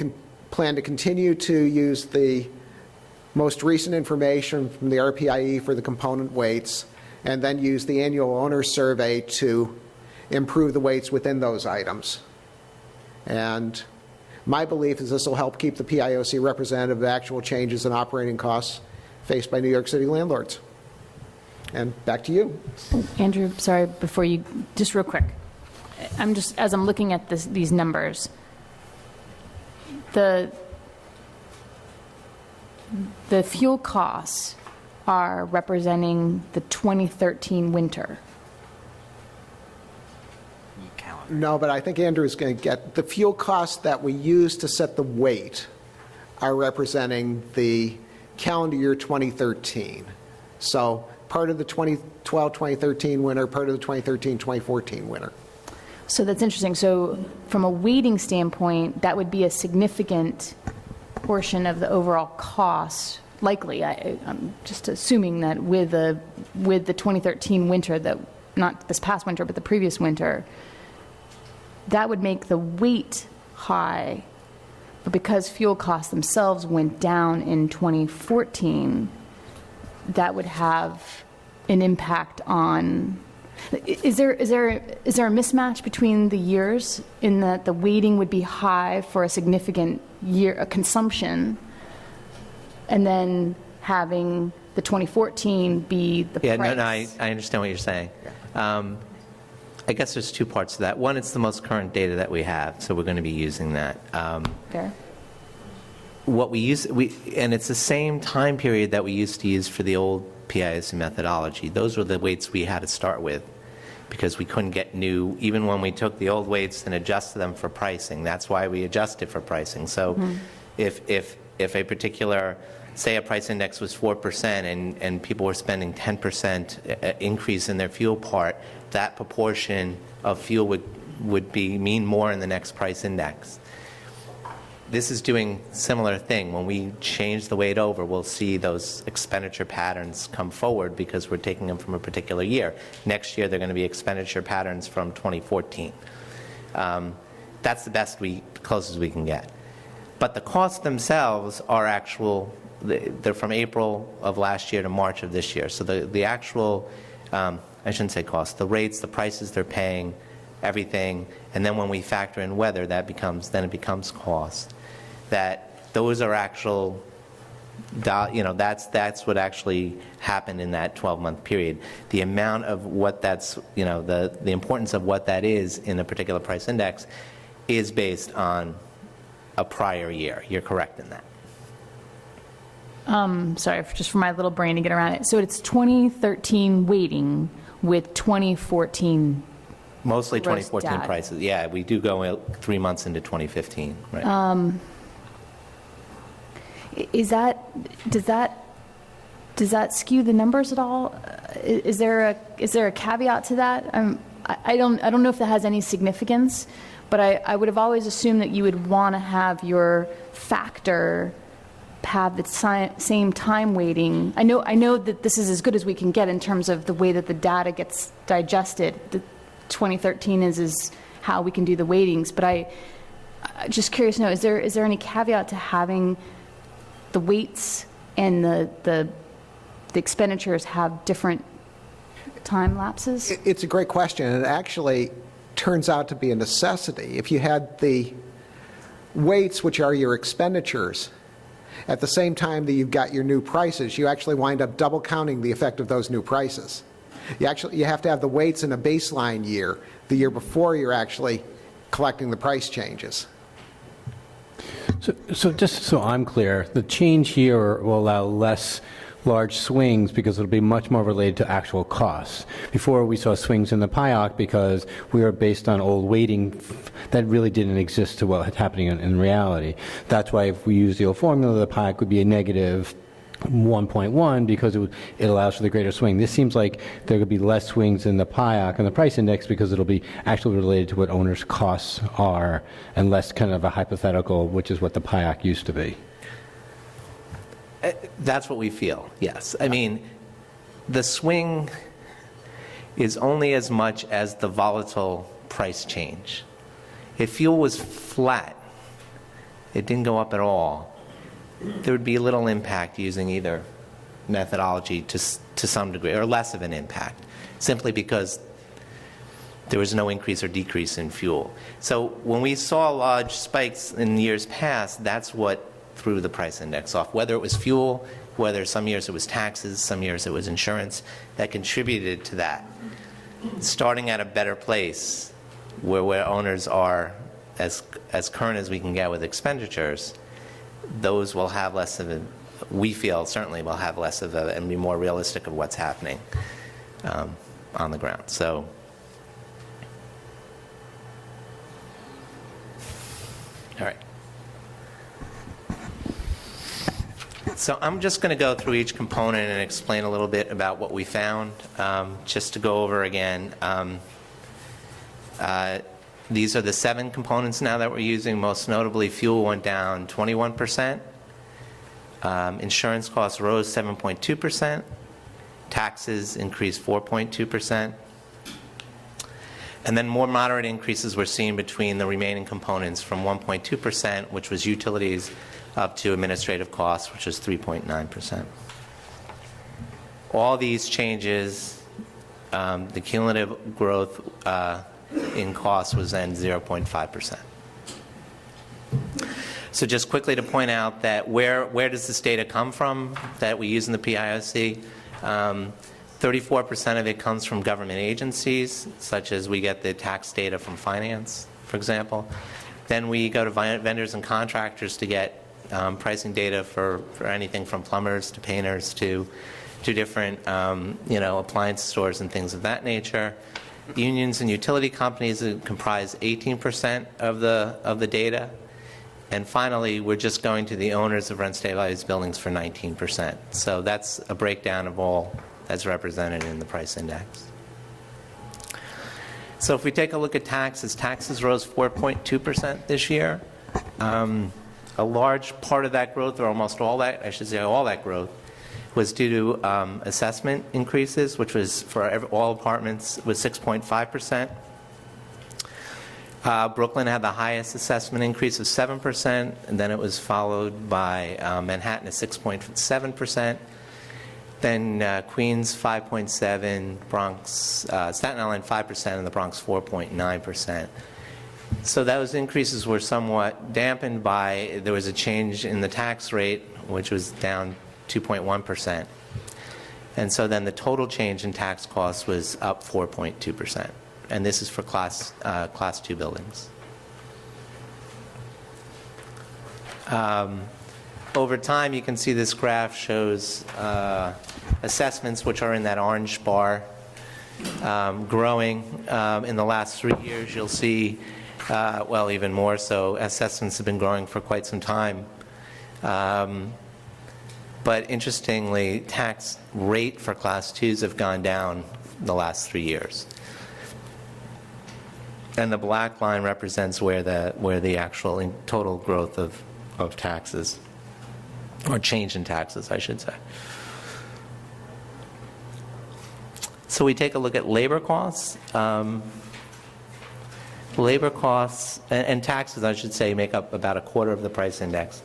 S4: plan to continue to use the most recent information from the RPIE for the component weights, and then use the annual owner survey to improve the weights within those items. And my belief is this will help keep the PIOC representative of actual changes in operating costs faced by New York City landlords. And back to you.
S8: Andrew, sorry, before you, just real quick. As I'm looking at these numbers, the fuel costs are representing the 2013 winter.
S4: No, but I think Andrew's going to get the fuel costs that we use to set the weight are representing the calendar year 2013. So part of the 2012-2013 winter, part of the 2013-2014 winter.
S8: So that's interesting. So from a weighting standpoint, that would be a significant portion of the overall cost. Likely, I'm just assuming that with the 2013 winter, that not this past winter, but the previous winter, that would make the weight high. But because fuel costs themselves went down in 2014, that would have an impact on, Is there a mismatch between the years in that the weighting would be high for a significant year, a consumption, and then having the 2014 be the
S5: Yeah,
S8: price?
S5: no, I understand what you're saying. I guess there's two parts to that. One, it's the most current data that we have, so we're going to be using that.
S8: Fair.
S5: What we use, and it's the same time period that we used to use for the old PIOC methodology. Those were the weights we had to start with because we couldn't get new, even when we took the old weights and adjusted them for pricing. That's why we adjusted for pricing. So if a particular, say a price index was 4% and people were spending 10% increase in their fuel part, that proportion of fuel would mean more in the next price index. This is doing similar thing. When we change the weight over, we'll see those expenditure patterns come forward because we're taking them from a particular year. Next year, they're going to be expenditure patterns from 2014. That's the closest we can get. But the costs themselves are actual. They're from April of last year to March of this year. So the actual, I shouldn't say cost, the rates, the prices they're paying, everything, and then when we factor in weather, it becomes cost. That those are actual, that's what actually happened in that 12-month period. The amount of what that's, the importance of what that is in a particular price index is based on a prior year. You're correct in that.
S8: Sorry, just for my little brain to get around it. So it's 2013 weighting with 2014.
S5: Mostly
S8: gross
S5: 2014
S8: data.
S5: prices. Yeah, we do go 3 months into 2015, right?
S8: Does that skew the numbers at all? Is there a caveat to that? I don't know if that has any significance, but I would have always assumed that you would want to have your factor have the same time weighting. I know that this is as good as we can get in terms of the way that the data gets digested. The 2013 is how we can do the weightings, but I'm just curious to know, is there any caveat to having the weights and the expenditures have different time lapses?
S4: It's a great question, and it actually turns out to be a necessity. If you had the weights, which are your expenditures, at the same time that you've got your new prices, you actually wind up double counting the effect of those new prices. You have to have the weights in a baseline year, the year before you're actually collecting the price changes.
S3: So just so I'm clear, the change here will allow less large swings because it'll be much more related to actual costs. Before we saw swings in the PIOC because we were based on old weighting that really didn't exist to what was happening in reality. That's why if we use the old formula, the PIOC would be a negative 1.1 because it allows for the greater swing. This seems like there could be less swings in the PIOC and the price index because it'll be actually related to what owners' costs are and less kind of a hypothetical, which is what the PIOC used to be.
S5: That's what we feel, yes. I mean, the swing is only as much as the volatile price change. If fuel was flat, it didn't go up at all, there would be little impact using either methodology to some degree, or less of an impact, simply because there was no increase or decrease in fuel. So when we saw large spikes in years past, that's what threw the price index off, whether it was fuel, whether some years it was taxes, some years it was insurance, that contributed to that. Starting at a better place, where owners are as current as we can get with expenditures, those will have less of a, we feel certainly will have less of a, and be more realistic of what's happening on the ground. So, all right. So I'm just going to go through each component and explain a little bit about what we found. Just to go over again, these are the 7 components now that we're using. Most notably, fuel went down 21%. Insurance costs rose 7.2%. Taxes increased 4.2%. And then more moderate increases were seen between the remaining components from 1.2%, which was utilities, up to administrative costs, which is 3.9%. All these changes the cumulative growth in cost was then 0.5%. So just quickly to point out that where does this data come from that we use in the PIOC? 34% of it comes from government agencies, such as we get the tax data from finance, for example. Then we go to vendors and contractors to get pricing data for anything from plumbers to painters to different appliance stores and things of that nature. Unions and utility companies comprise 18% of the data. And finally, we're just going to the owners of rent-stabilized buildings for 19%. So that's a breakdown of all that's represented in the price index. So if we take a look at taxes rose 4.2% this year. A large part of that growth, or almost all that, I should say all that growth, was due to assessment increases, which was for all apartments was 6.5%. Brooklyn had the highest assessment increase of 7%, and then it was followed by Manhattan at 6.7%. Then Queens 5.7%, Bronx, Staten Island 5%, and the Bronx 4.9%. So those increases were somewhat dampened by, there was a change in the tax rate, which was down 2.1%. And so then the total change in tax costs was up 4.2%. And this is for class 2 buildings. Over time, you can see this graph shows assessments, which are in that orange bar, growing. In the last 3 years, you'll see, well, even more so, assessments have been growing for quite some time. But interestingly, tax rate for class 2s have gone down the last 3 years. And the black line represents where the actual total growth of taxes, or change in taxes, I should say. So we take a look at labor costs. Labor costs and taxes, I should say, make up about a quarter of the price index.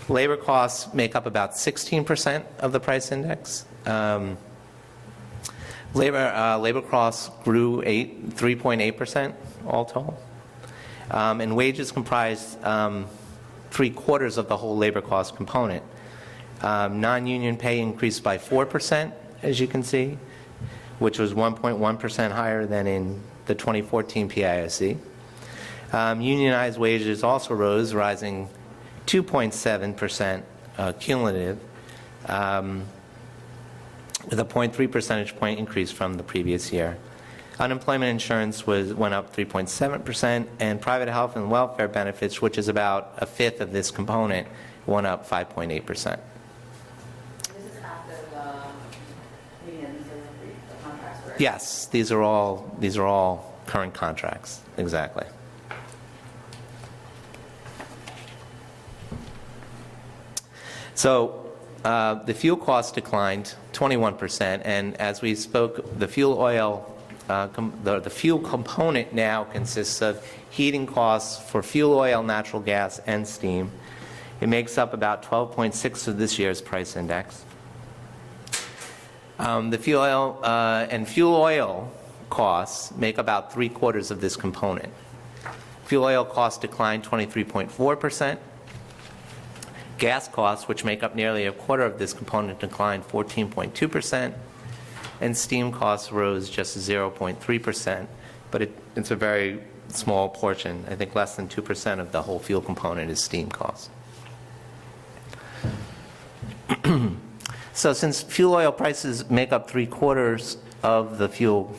S5: Labor costs make up about 16% of the price index. Labor costs grew 3.8% all told. And wages comprise 3/4 of the whole labor cost component. Non-union pay increased by 4%, as you can see, which was 1.1% higher than in the 2014 PIOC. Unionized wages also rose, rising 2.7% cumulative, with a 0.3 percentage point increase from the previous year. Unemployment insurance went up 3.7%, and private health and welfare benefits, which is about a fifth of this component, went up 5.8%.
S6: This is after the unions and the contracts were...
S5: Yes, these are all current contracts, exactly. So the fuel cost declined 21%, and as we spoke, the fuel oil, the fuel component now consists of heating costs for fuel oil, natural gas, and steam. It makes up about 12.6% of this year's price index. The fuel oil and fuel oil costs make about 3/4 of this component. Fuel oil costs declined 23.4%. Gas costs, which make up nearly a quarter of this component, declined 14.2%, and steam costs rose just 0.3%, but it's a very small portion. I think less than 2% of the whole fuel component is steam costs. So since fuel oil prices make up 3/4 of the fuel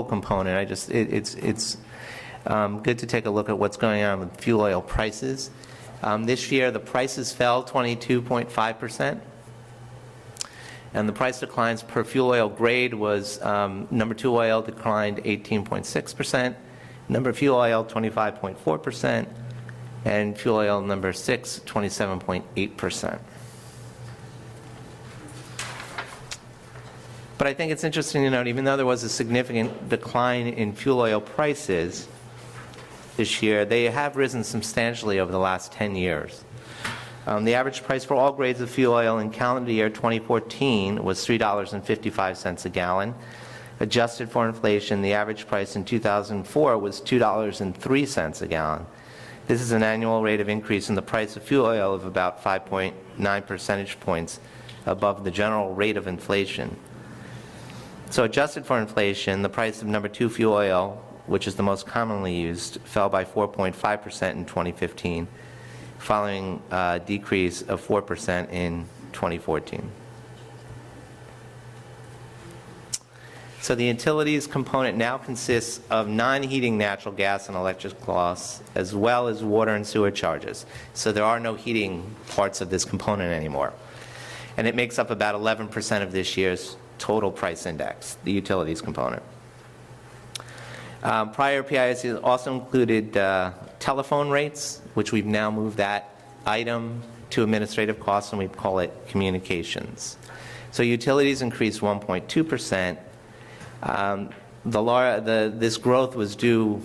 S5: component, it's good to take a look at what's going on with fuel oil prices. This year, the prices fell 22.5%, and the price declines per fuel oil grade was number 2 oil declined 18.6%, number fuel oil 25.4%, and fuel oil number 6 27.8%. But I think it's interesting to note, even though there was a significant decline in fuel oil prices this year, they have risen substantially over the last 10 years. The average price for all grades of fuel oil in calendar year 2014 was $3.55 a gallon. Adjusted for inflation, the average price in 2004 was $2.03 a gallon. This is an annual rate of increase in the price of fuel oil of about 5.9 percentage points above the general rate of inflation. So adjusted for inflation, the price of number 2 fuel oil, which is the most commonly used, fell by 4.5% in 2015, following a decrease of 4% in 2014. So the utilities component now consists of non-heating natural gas and electric costs, as well as water and sewer charges. So there are no heating parts of this component anymore. And it makes up about 11% of this year's total price index, the utilities component. Prior PIOC also included telephone rates, which we've now moved that item to administrative costs, and we call it communications. So utilities increased 1.2%. This growth was due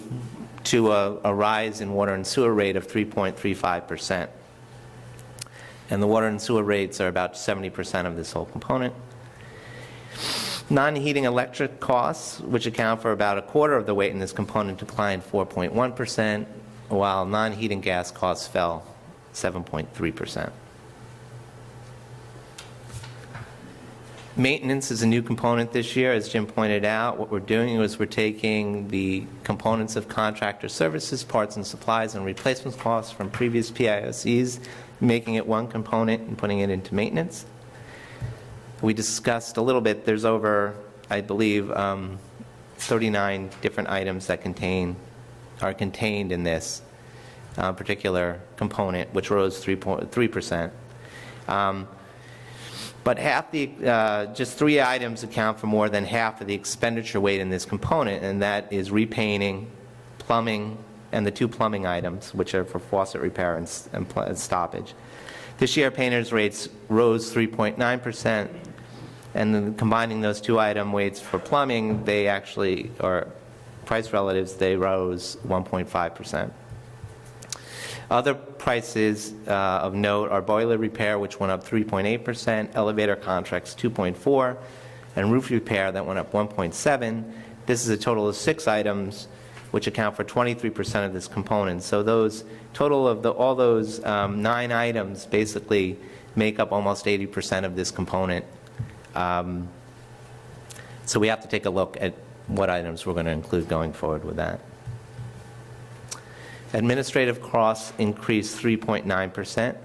S5: to a rise in water and sewer rate of 3.35%. And the water and sewer rates are about 70% of this whole component. Non-heating electric costs, which account for about a quarter of the weight in this component, declined 4.1%, while non-heating gas costs fell 7.3%. Maintenance is a new component this year. As Jim pointed out, what we're doing is we're taking the components of contractor services, parts and supplies, and replacement costs from previous PIOCs, making it one component and putting it into maintenance. We discussed a little bit, there's over, I believe, 39 different items that are contained in this particular component, which rose 3%. But just 3 items account for more than half of the expenditure weight in this component, and that is repainting, plumbing, and the 2 plumbing items, which are for faucet repair and stoppage. This year, painters' rates rose 3.9%, and then combining those 2 item weights for plumbing, they actually, or price relatives, they rose 1.5%. Other prices of note are boiler repair, which went up 3.8%, elevator contracts 2.4%, and roof repair that went up 1.7%. This is a total of 6 items, which account for 23% of this component. So those total of all those 9 items basically make up almost 80% of this component. So we have to take a look at what items we're going to include going forward with that. Administrative costs increased 3.9%.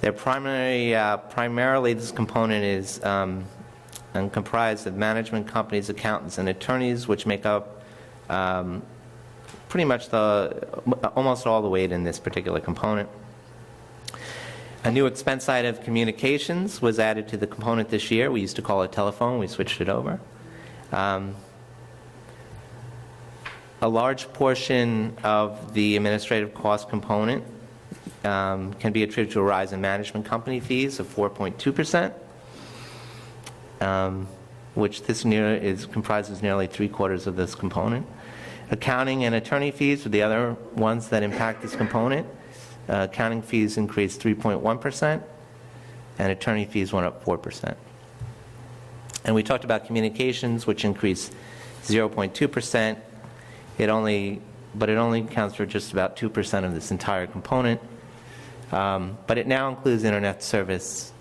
S5: They're primarily this component is comprised of management companies, accountants, and attorneys, which make up pretty much almost all the weight in this particular component. A new expense side of communications was added to the component this year. We used to call it telephone. We switched it over. A large portion of the administrative cost component can be attributed to a rise in management company fees of 4.2%, which comprises nearly 3/4 of this component. Accounting and attorney fees are the other ones that impact this component. Accounting fees increased 3.1%, and attorney fees went up 4%. And we talked about communications, which increased 0.2%. It only accounts for just about 2% of this entire component, but it now includes internet service,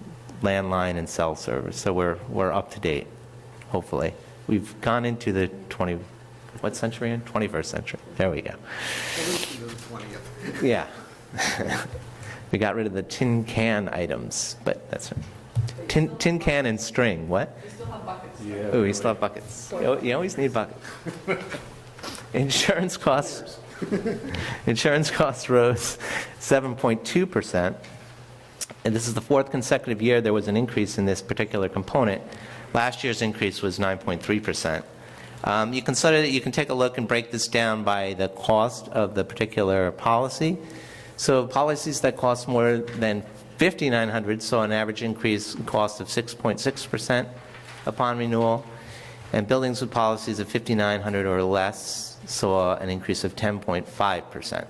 S5: landline, and cell service. So we're up to date, hopefully. We've gone into the 21st century. There we go. Yeah. We got rid of the tin can items, but that's tin can and string. What?
S1: We still have buckets.
S7: Yeah.
S5: Oh, we still have buckets. You always need buckets. Insurance costs rose 7.2%, and this is the 4th consecutive year there was an increase in this particular component. Last year's increase was 9.3%. You can take a look and break this down by the cost of the particular policy. So policies that cost more than $5,900 saw an average increase in cost of 6.6% upon renewal, and buildings with policies of $5,900 or less saw an increase of 10.5%.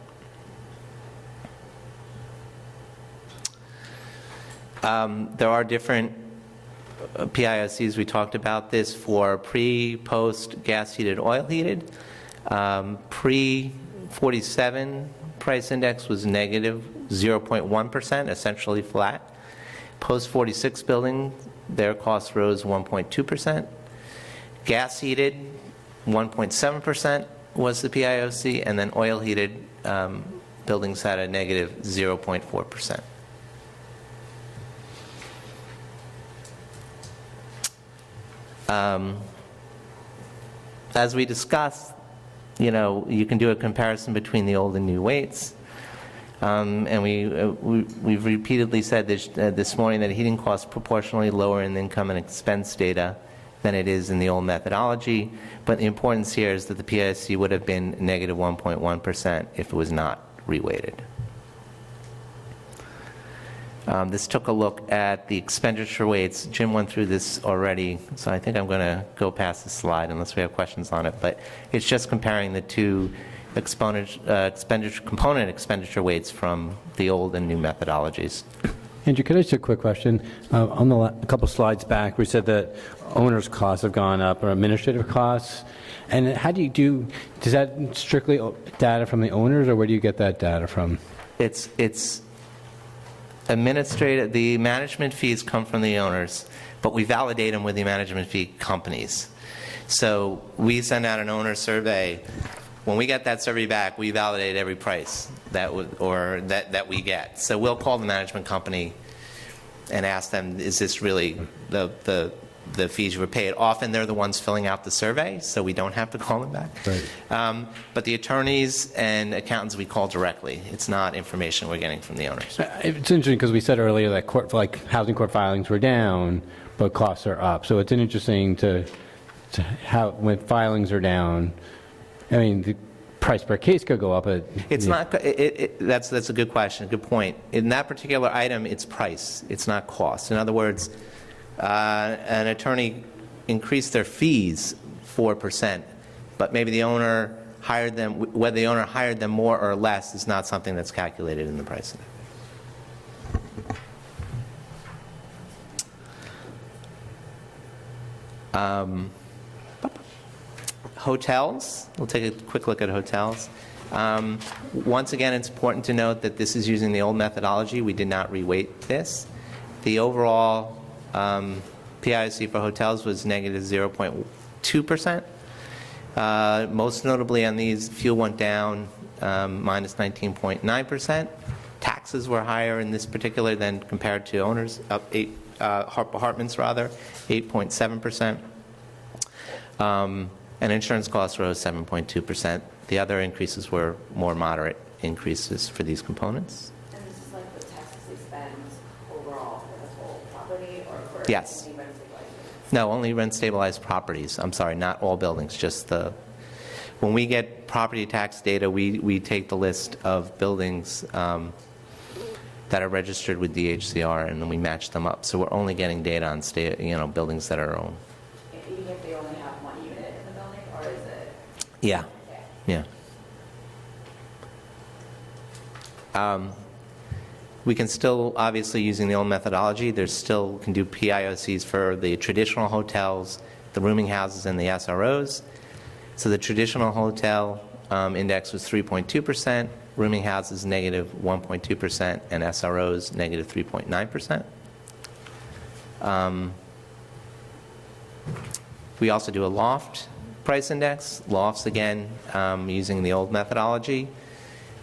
S5: There are different PIOCs, we talked about this for pre, post, gas heated, oil heated. Pre-47 price index was negative 0.1%, essentially flat. Post-46 building, their cost rose 1.2%. Gas heated, 1.7% was the PIOC, and then oil heated buildings had a negative 0.4%. As we discussed, you can do a comparison between the old and new weights. And we've repeatedly said this morning that heating costs proportionally lower in income and expense data than it is in the old methodology. But the importance here is that the PIC would have been negative 1.1% if it was not reweighted. This took a look at the expenditure weights. Jim went through this already, so I think I'm going to go past the slide unless we have questions on it. But it's just comparing the two component expenditure weights from the old and new methodologies.
S3: Andrew, could I ask you a quick question? On a couple slides back, we said that owners' costs have gone up or administrative costs. And how does that strictly data from the owners, or where do you get that data from?
S5: It's administrative. The management fees come from the owners, but we validate them with the management fee companies. So we send out an owner survey. When we get that survey back, we validate every price that we get. So we'll call the management company and ask them, is this really the fees you were paid? Often they're the ones filling out the survey, so we don't have to call them back.
S3: Right.
S5: But the attorneys and accountants we call directly. It's not information we're getting from the owners.
S3: It's interesting because we said earlier that housing court filings were down, but costs are up. So it's interesting to how when filings are down, I mean, the price per case could go up.
S5: It's not. That's a good question. Good point. In that particular item, it's price. It's not cost. In other words, an attorney increased their fees 4%, but maybe the owner hired them. Whether the owner hired them more or less is not something that's calculated in the pricing. Hotels, we'll take a quick look at hotels. Once again, it's important to note that this is using the old methodology. We did not reweight this. The overall PIC for hotels was negative 0.2%. Most notably on these, fuel went down minus 19.9%. Taxes were higher in this particular than compared to owners, up apartments rather, 8.7%. And insurance costs rose 7.2%. The other increases were more moderate increases for these components.
S6: And this is like the taxes they spend overall for the whole property, or for
S5: Yes.
S6: only rent stabilized?
S5: No, only rent-stabilized properties. I'm sorry, not all buildings, just when we get property tax data, we take the list of buildings that are registered with DHCR, and then we match them up. So we're only getting data on buildings that are owned.
S6: Even if they only have one unit in the building, or is it?
S5: Yeah.
S6: Okay.
S5: Yeah. We can still, obviously, using the old methodology, can do PIOCs for the traditional hotels, the rooming houses, and the SROs. So the traditional hotel index was 3.2%, rooming houses negative 1.2%, and SROs negative 3.9%. We also do a loft price index. Lofts, again, using the old methodology.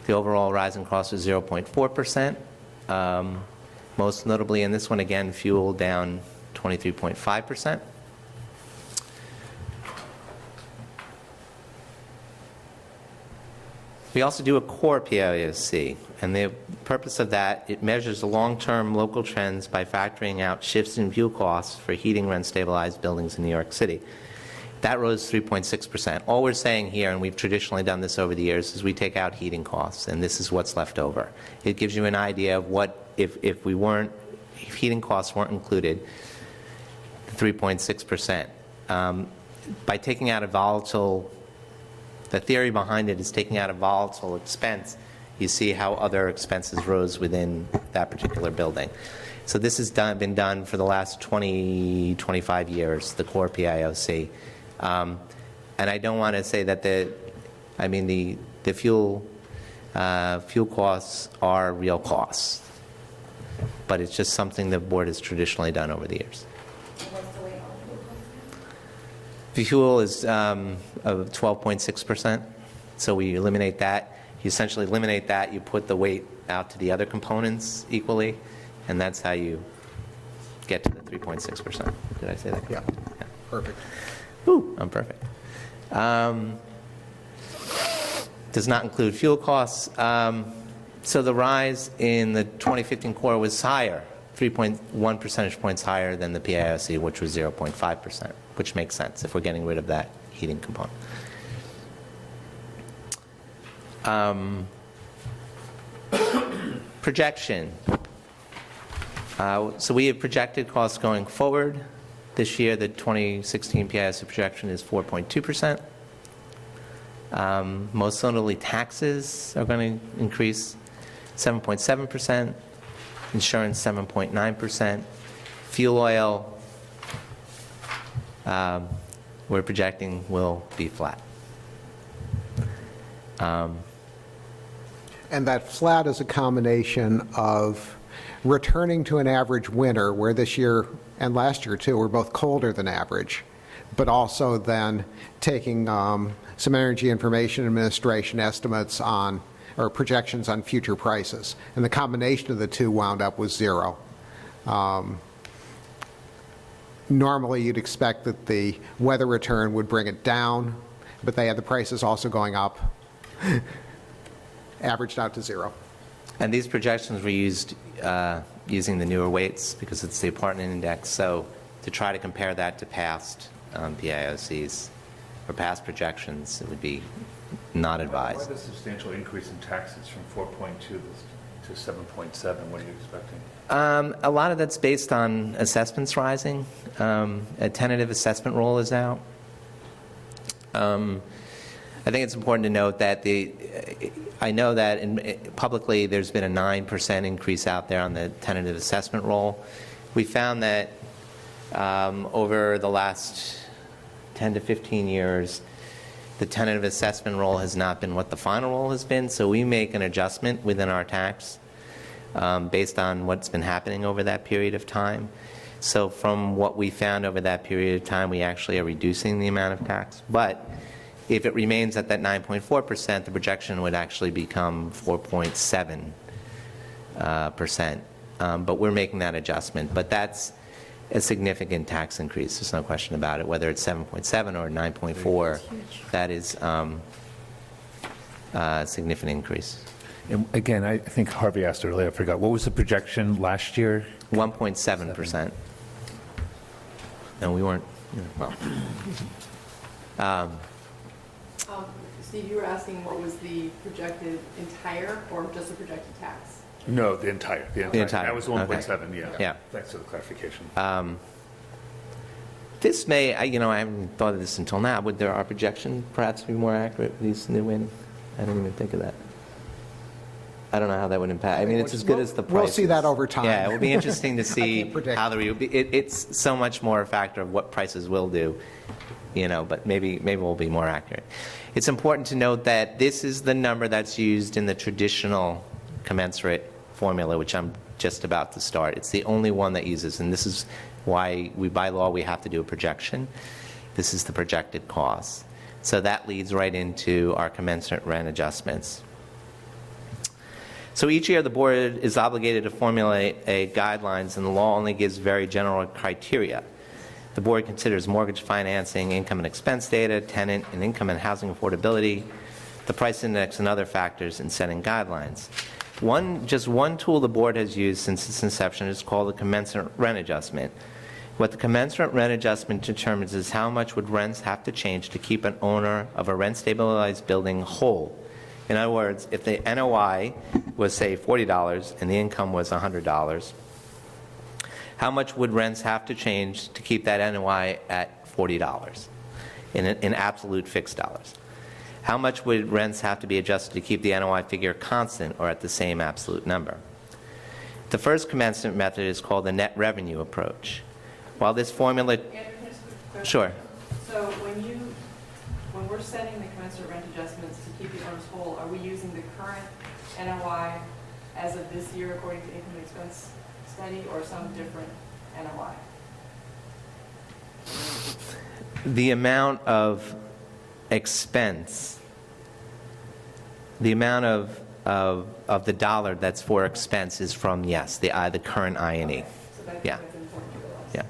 S5: The overall rise in cost was 0.4%. Most notably in this one, again, fuel down 23.5%. We also do a core PIOC, and the purpose of that, it measures the long-term local trends by factoring out shifts in fuel costs for heating rent-stabilized buildings in New York City. That rose 3.6%. All we're saying here, and we've traditionally done this over the years, is we take out heating costs, and this is what's left over. It gives you an idea of what, if heating costs weren't included, 3.6%. By taking out a volatile, the theory behind it is taking out a volatile expense, you see how other expenses rose within that particular building. So this has been done for the last 20, 25 years, the core PIOC. And I don't want to say that the fuel costs are real costs, but it's just something the board has traditionally done over the years.
S6: What's the weight on
S5: The fuel is 12.6%, so we eliminate that. You essentially eliminate that, you put the weight out to the other components equally, and that's how you get to the 3.6%. Did I say that?
S4: Yeah, perfect.
S5: Ooh, I'm perfect. Does not include fuel costs. So the rise in the 2015 core was higher, 3.1 percentage points higher than the PIOC, which was 0.5%, which makes sense if we're getting rid of that heating component. Projection. So we have projected costs going forward. This year, the 2016 PIOC projection is 4.2%. Most notably, taxes are going to increase 7.7%, insurance 7.9%, fuel oil we're projecting will be flat.
S4: And that flat is a combination of returning to an average winter, where this year and last year too were both colder than average, but also then taking some Energy Information Administration estimates on, or projections on future prices. And the combination of the two wound up with zero. Normally you'd expect that the weather return would bring it down, but they had the prices also going up, averaged out to zero.
S5: And these projections were used using the newer weights because it's the apartment index, so to try to compare that to past PIOCs or past projections, it would be not advised.
S7: Why the substantial increase in taxes from 4.2 to 7.7? What are you expecting?
S5: A lot of that's based on assessments rising. A tentative assessment roll is out. I think it's important to note that I know that publicly there's been a 9% increase out there on the tentative assessment roll. We found that over the last 10 to 15 years, the tentative assessment roll has not been what the final roll has been, so we make an adjustment within our tax based on what's been happening over that period of time. So from what we found over that period of time, we actually are reducing the amount of tax. But if it remains at that 9.4%, the projection would actually become 4.7%. But we're making that adjustment. But that's a significant tax increase. There's no question about it. Whether it's 7.7 or 9.4, that is a significant increase.
S7: And again, I think Harvey asked earlier, I forgot. What was the projection last year?
S5: 1.7%. And we weren't, well.
S1: Steve, you were asking what was the projected entire or just the projected tax?
S7: No, the entire. That was 1.7,
S5: Okay.
S7: yeah. Thanks for the clarification.
S5: This may, I haven't thought of this until now. Would our projection perhaps be more accurate with these new in? I didn't even think of that. I don't know how that would impact. I mean, it's as good as the price.
S4: We'll see that over time.
S5: Yeah, it will be interesting to see
S4: can't predict.
S5: how it's so much more a factor of what prices will do, but maybe we'll be more accurate. It's important to note that this is the number that's used in the traditional commensurate formula, which I'm just about to start. It's the only one that uses, and this is why by law we have to do a projection. This is the projected cost. So that leads right into our commensurate rent adjustments. So each year the board is obligated to formulate guidelines, and the law only gives very general criteria. The board considers mortgage financing, income and expense data, tenant and income and housing affordability, the price index, and other factors in setting guidelines. Just one tool the board has used since its inception is called the commensurate rent adjustment. What the commensurate rent adjustment determines is how much would rents have to change to keep an owner of a rent-stabilized building whole. In other words, if the NOI was, say, $40 and the income was $100, how much would rents have to change to keep that NOI at $40 in absolute fixed dollars? How much would rents have to be adjusted to keep the NOI figure constant or at the same absolute number? The first commencement method is called the net revenue approach. While this formula,
S1: Andrew, can I just quick question?
S5: sure.
S1: So when we're setting the commensurate rent adjustments to keep the owners whole, are we using the current NOI as of this year according to income and expense study, or some different NOI?
S5: The amount of expense, the amount of the dollar that's for expense is from, yes, the current I&E.
S1: So that's
S5: Yeah.
S1: that's important to realize.
S5: Yeah.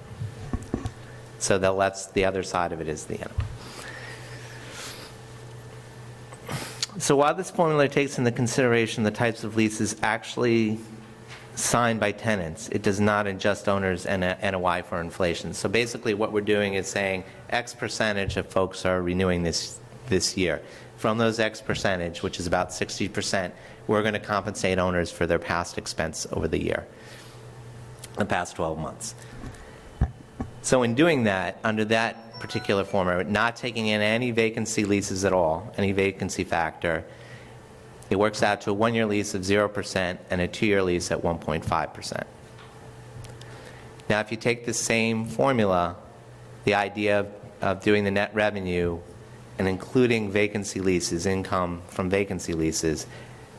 S5: So that's the other side of it is the NOI. So while this formula takes into consideration the types of leases actually signed by tenants, it does not adjust owners and NOI for inflation. So basically what we're doing is saying X percentage of folks are renewing this year. From those X percentage, which is about 60%, we're going to compensate owners for their past expense over the year, the past 12 months. So in doing that, under that particular formula, not taking in any vacancy leases at all, any vacancy factor, it works out to a 1-year lease of 0% and a 2-year lease at 1.5%. Now, if you take the same formula, the idea of doing the net revenue and including vacancy leases, income from vacancy leases,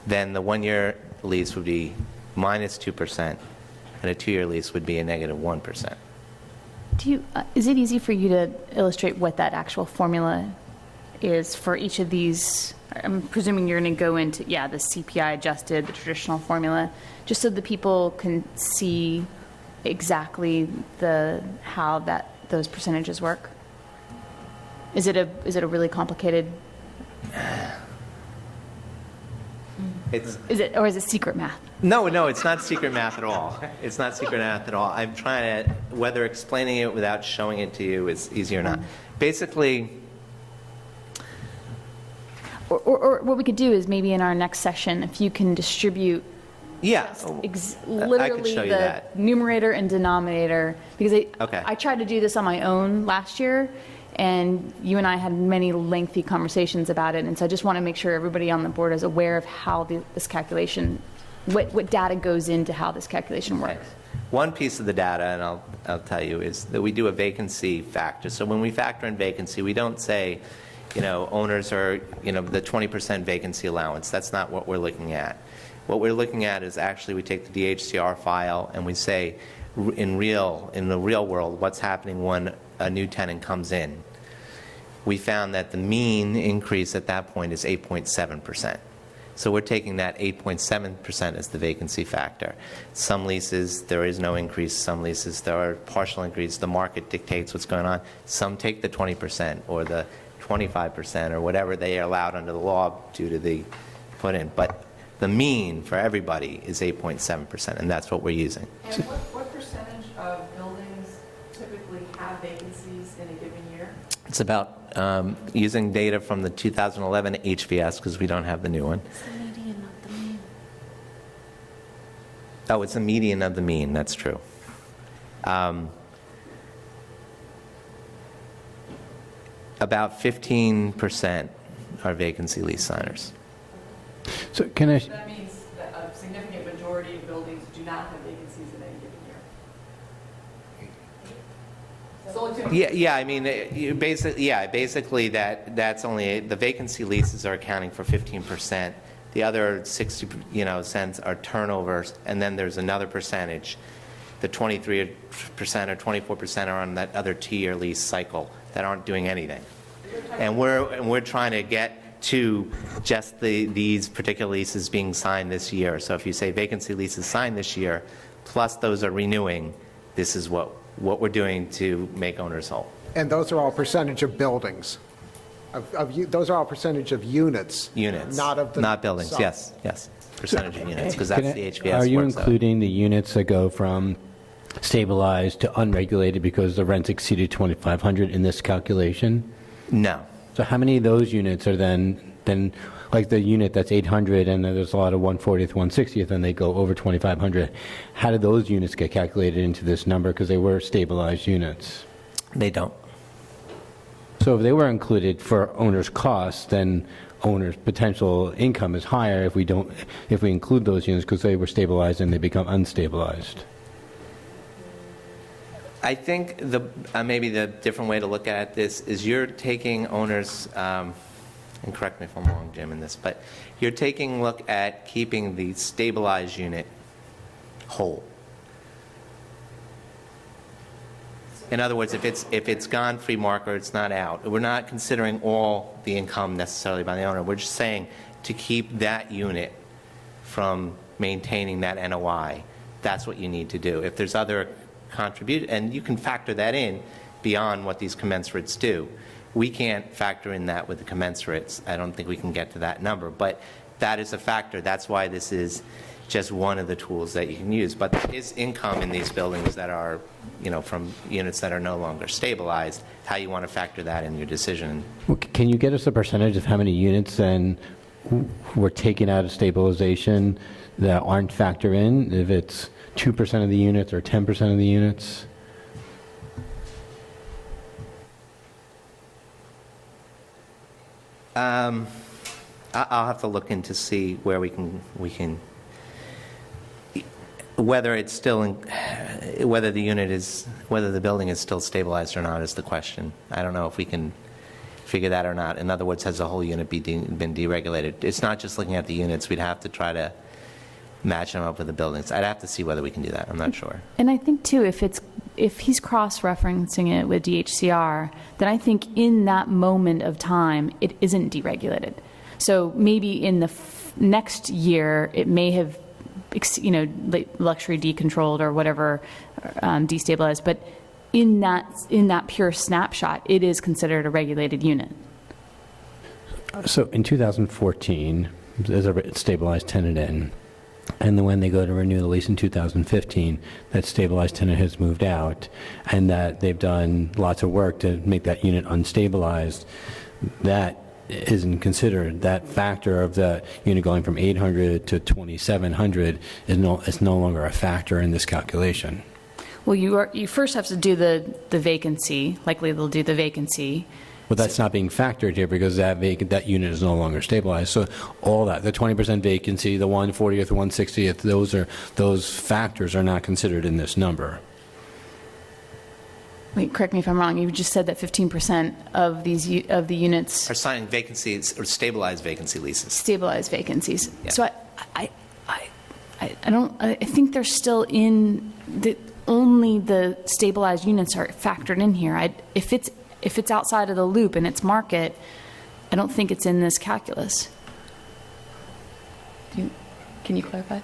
S5: then the 1-year lease would be minus 2%, and a 2-year lease would be a negative 1%.
S8: Is it easy for you to illustrate what that actual formula is for each of these? I'm presuming you're going to go into, the CPI adjusted, the traditional formula, just so the people can see exactly how those percentages work. Is it a really complicated? Is it secret math?
S5: No, it's not secret math at all. It's not secret math at all. I'm trying to, whether explaining it without showing it to you is easy or not. Basically,
S8: Or what we could do is maybe in our next session, if you can distribute literally
S5: show you
S8: the
S5: that.
S8: numerator and denominator, because I tried to do this on my own last year, and you and I had many lengthy conversations about it, and so I just want to make sure everybody on the board is aware of how this calculation, what data goes into how this calculation works.
S5: one piece of the data, and I'll tell you, is that we do a vacancy factor. So when we factor in vacancy, we don't say, owners are, the 20% vacancy allowance. That's not what we're looking at. What we're looking at is actually we take the DHCR file and we say, in the real world, what's happening when a new tenant comes in. We found that the mean increase at that point is 8.7%. So we're taking that 8.7% as the vacancy factor. Some leases, there is no increase. Some leases, there are partial increase. The market dictates what's going on. Some take the 20% or the 25% or whatever they are allowed under the law due to the put in. But the mean for everybody is 8.7%, and that's what we're using.
S1: And what percentage of buildings typically have vacancies in a given year?
S5: It's about using data from the 2011 HVS, because we don't have the new one.
S6: It's the median, not the mean.
S5: Oh, it's a median of the mean, that's true. About 15% are vacancy lease signers.
S3: So can I,
S1: That means that a significant majority of buildings do not have vacancies in any given year. It's only two.
S5: Yeah. I mean, basically that's only the vacancy leases are accounting for 15%. The other 60, cents are turnovers, and then there's another percentage. The 23% or 24% are on that other 2-year lease cycle that aren't doing anything. And we're trying to get to just these particular leases being signed this year. So if you say vacancy leases signed this year, plus those are renewing, this is what we're doing to make owners whole.
S4: And those are all percentage of buildings. Those are all percentage of units.
S5: Units.
S4: Not
S5: buildings,
S4: size.
S5: yes. Percentage of units, because that's the HVS.
S3: are you
S5: works out.
S3: including the units that go from stabilized to unregulated because the rents exceeded 2,500 in this calculation?
S5: No.
S3: So how many of those units are then like the unit that's 800 and then there's a lot of 140th, 160th, and they go over 2,500? How did those units get calculated into this number because they were stabilized units?
S5: They don't.
S3: So if they were included for owner's costs, then owner's potential income is higher if we include those units because they were stabilized and they become unstabilized.
S5: I think maybe the different way to look at this is you're taking owners, and correct me if I'm wrong, Jim, in this, but you're taking a look at keeping the stabilized unit whole. In other words, if it's gone free market, it's not out. We're not considering all the income necessarily by the owner. We're just saying to keep that unit from maintaining that NOI, that's what you need to do. If there's other contribute, and you can factor that in beyond what these commensurates do. We can't factor in that with the commensurates. I don't think we can get to that number, but that is a factor. That's why this is just one of the tools that you can use. But there is income in these buildings that are, from units that are no longer stabilized. How you want to factor that in your decision.
S3: Can you get us a percentage of how many units then were taken out of stabilization that aren't factored in? If it's 2% of the units or 10% of the units?
S5: I'll have to look in to see where we can whether it's still whether the building is still stabilized or not is the question. I don't know if we can figure that or not. In other words, has the whole unit been deregulated? It's not just looking at the units. We'd have to try to match them up with the buildings. I'd have to see whether we can do that. I'm not sure.
S8: And I think too, if he's cross-referencing it with DHCR, then I think in that moment of time, it isn't deregulated. So maybe in the next year, it may have, luxury decontrolled or whatever, destabilized. But in that pure snapshot, it is considered a regulated unit.
S3: So in 2014, there's a stabilized tenant in. And then when they go to renew the lease in 2015, that stabilized tenant has moved out, and that they've done lots of work to make that unit unstabilized. That isn't considered. That factor of the unit going from 800 to 2,700 is no longer a factor in this calculation.
S8: Well, you first have to do the vacancy. Likely they'll do the vacancy.
S3: But that's not being factored here because that unit is no longer stabilized. So all that, the 20% vacancy, the 140th, the 160th, those factors are not considered in this number.
S8: Wait, correct me if I'm wrong. You just said that 15% of the units
S5: Are signing vacancies or stabilized vacancy leases.
S8: Stabilized vacancies.
S5: Yeah.
S8: So I think they're still in only the stabilized units are factored in here. If it's outside of the loop and it's market, I don't think it's in this calculus. Can you clarify?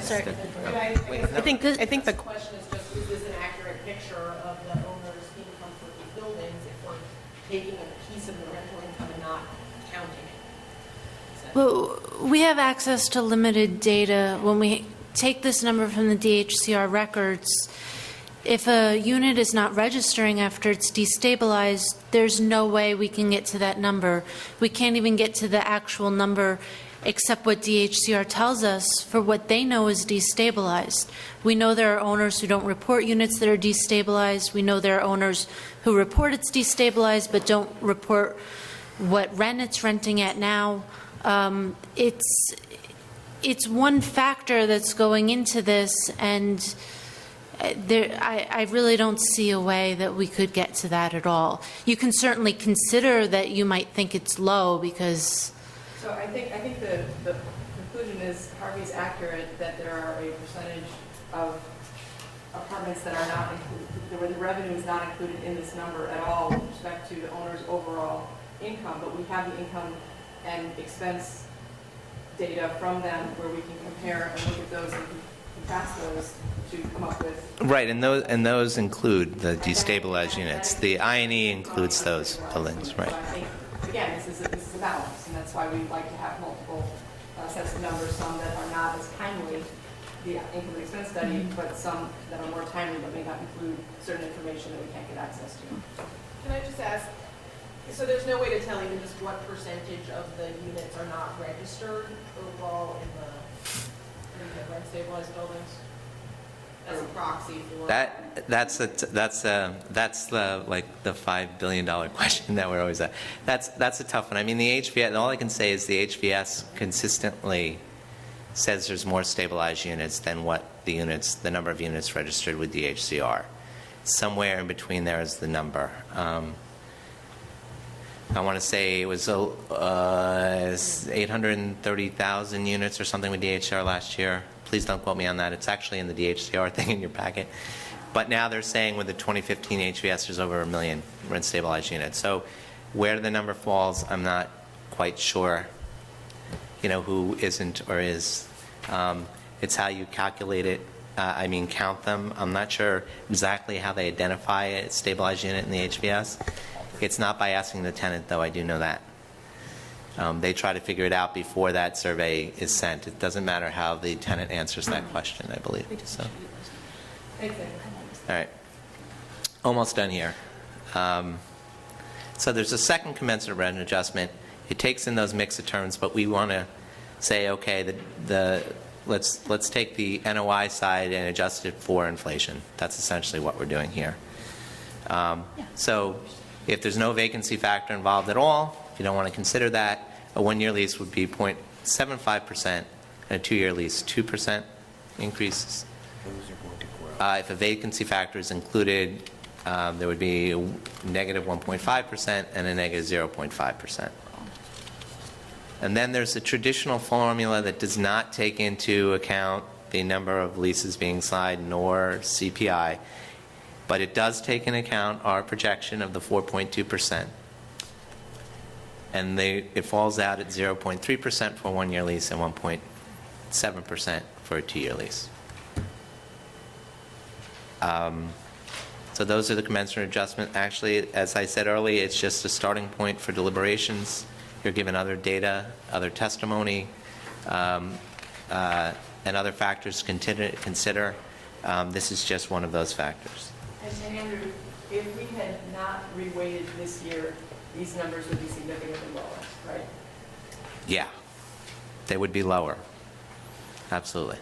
S10: Sorry.
S5: I
S10: think the question is just, is this an accurate picture of the owner's income for these buildings if we're taking a piece of the rental income and not counting it?
S11: Well, we have access to limited data. When we take this number from the DHCR records, if a unit is not registering after it's destabilized, there's no way we can get to that number. We can't even get to the actual number except what DHCR tells us for what they know is destabilized. We know there are owners who don't report units that are destabilized. We know there are owners who report it's destabilized but don't report what rent it's renting at now. It's one factor that's going into this, and I really don't see a way that we could get to that at all. You can certainly consider that you might think it's low because...
S1: So I think the conclusion is Harvey's accurate that there are a percentage of apartments that are not included, where the revenue is not included in this number at all with respect to the owner's overall income, but we have the income and expense data from them where we can compare and look at those and contrast those to come up with.
S5: Right, and those include the destabilized units. The I&E includes those buildings, right?
S1: So I think, again, this is a balance, and that's why we like to have multiple sets of numbers, some that are not as timely, the income and expense study, but some that are more timely but may not include certain information that we can't get access to.
S10: Can I just ask, so there's no way to tell even just what percentage of the units are not registered overall in the rent stabilized buildings? as a proxy for.
S5: That's the like the $5 billion question that we're always at. That's a tough one. I mean, the HVS, all I can say is the HVS consistently says there's more stabilized units than what the number of units registered with DHCR. Somewhere in between there is the number. I want to say it was 830,000 units or something with DHCR last year. Please don't quote me on that. It's actually in the DHCR thing in your packet. But now they're saying with the 2015 HVS, there's over 1 million rent-stabilized units. So where the number falls, I'm not quite sure, who isn't or is. It's how you calculate it. Count them. I'm not sure exactly how they identify a stabilized unit in the HVS. It's not by asking the tenant, though, I do know that. They try to figure it out before that survey is sent. It doesn't matter how the tenant answers that question, I believe. So. All right. Almost done here. So there's a second commensurate rent adjustment. It takes in those mix of terms, but we want to say, okay, let's take the NOI side and adjust it for inflation. That's essentially what we're doing here. So if there's no vacancy factor involved at all, if you don't want to consider that, a 1-year lease would be 0.75%, and a 2-year lease 2% increases. If a vacancy factor is included, there would be a negative 1.5% and a negative 0.5%. And then there's a traditional formula that does not take into account the number of leases being signed nor CPI, but it does take into account our projection of the 4.2%. And it falls out at 0.3% for a 1-year lease and 1.7% for a 2-year lease. So those are the commensurate adjustment. Actually, as I said earlier, it's just a starting point for deliberations. You're given other data, other testimony, and other factors to consider. This is just one of those factors.
S1: And Andrew, if we had not reweighted this year, these numbers would be significantly lower, right?
S5: Yeah, they would be lower. Absolutely.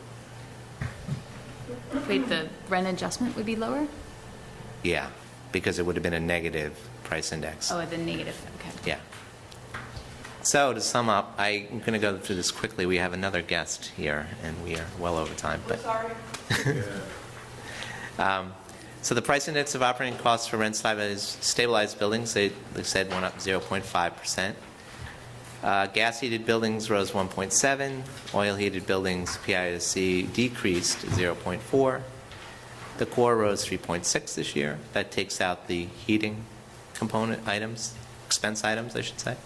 S8: Wait, the rent adjustment would be lower?
S5: Yeah, because it would have been a negative price index.
S8: Oh, the negative, okay.
S5: Yeah. So to sum up, I'm going to go through this quickly. We have another guest here, and we are well over time.
S1: We're sorry.
S5: So the price index of operating costs for rent-stabilized buildings, they said went up 0.5%. Gas-heated buildings rose 1.7. Oil-heated buildings, PIOC, decreased 0.4. The core rose 3.6 this year. That takes out the heating component items, expense items, I should say.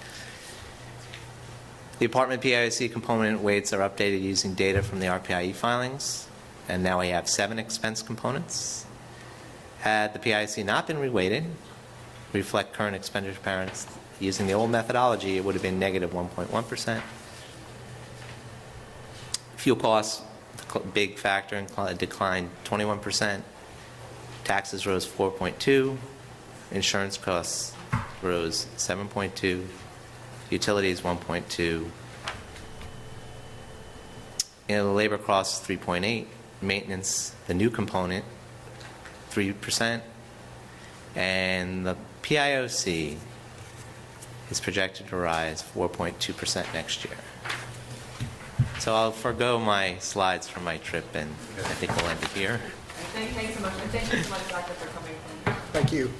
S5: The apartment PIOC component weights are updated using data from the RPIE filings, and now we have 7 expense components. Had the PIOC not been reweighted, reflect current expenditure patterns using the old methodology, it would have been negative 1.1%. Fuel costs, big factor, declined 21%. Taxes rose 4.2. Insurance costs rose 7.2. Utilities 1.2. The labor costs 3.8. Maintenance, the new component, 3%. And the PIOC is projected to rise 4.2% next year. So I'll forgo my slides from my trip, and I think we'll end it here.
S1: Thanks so much. And thank you so much, Doctor, for coming.
S4: Thank you.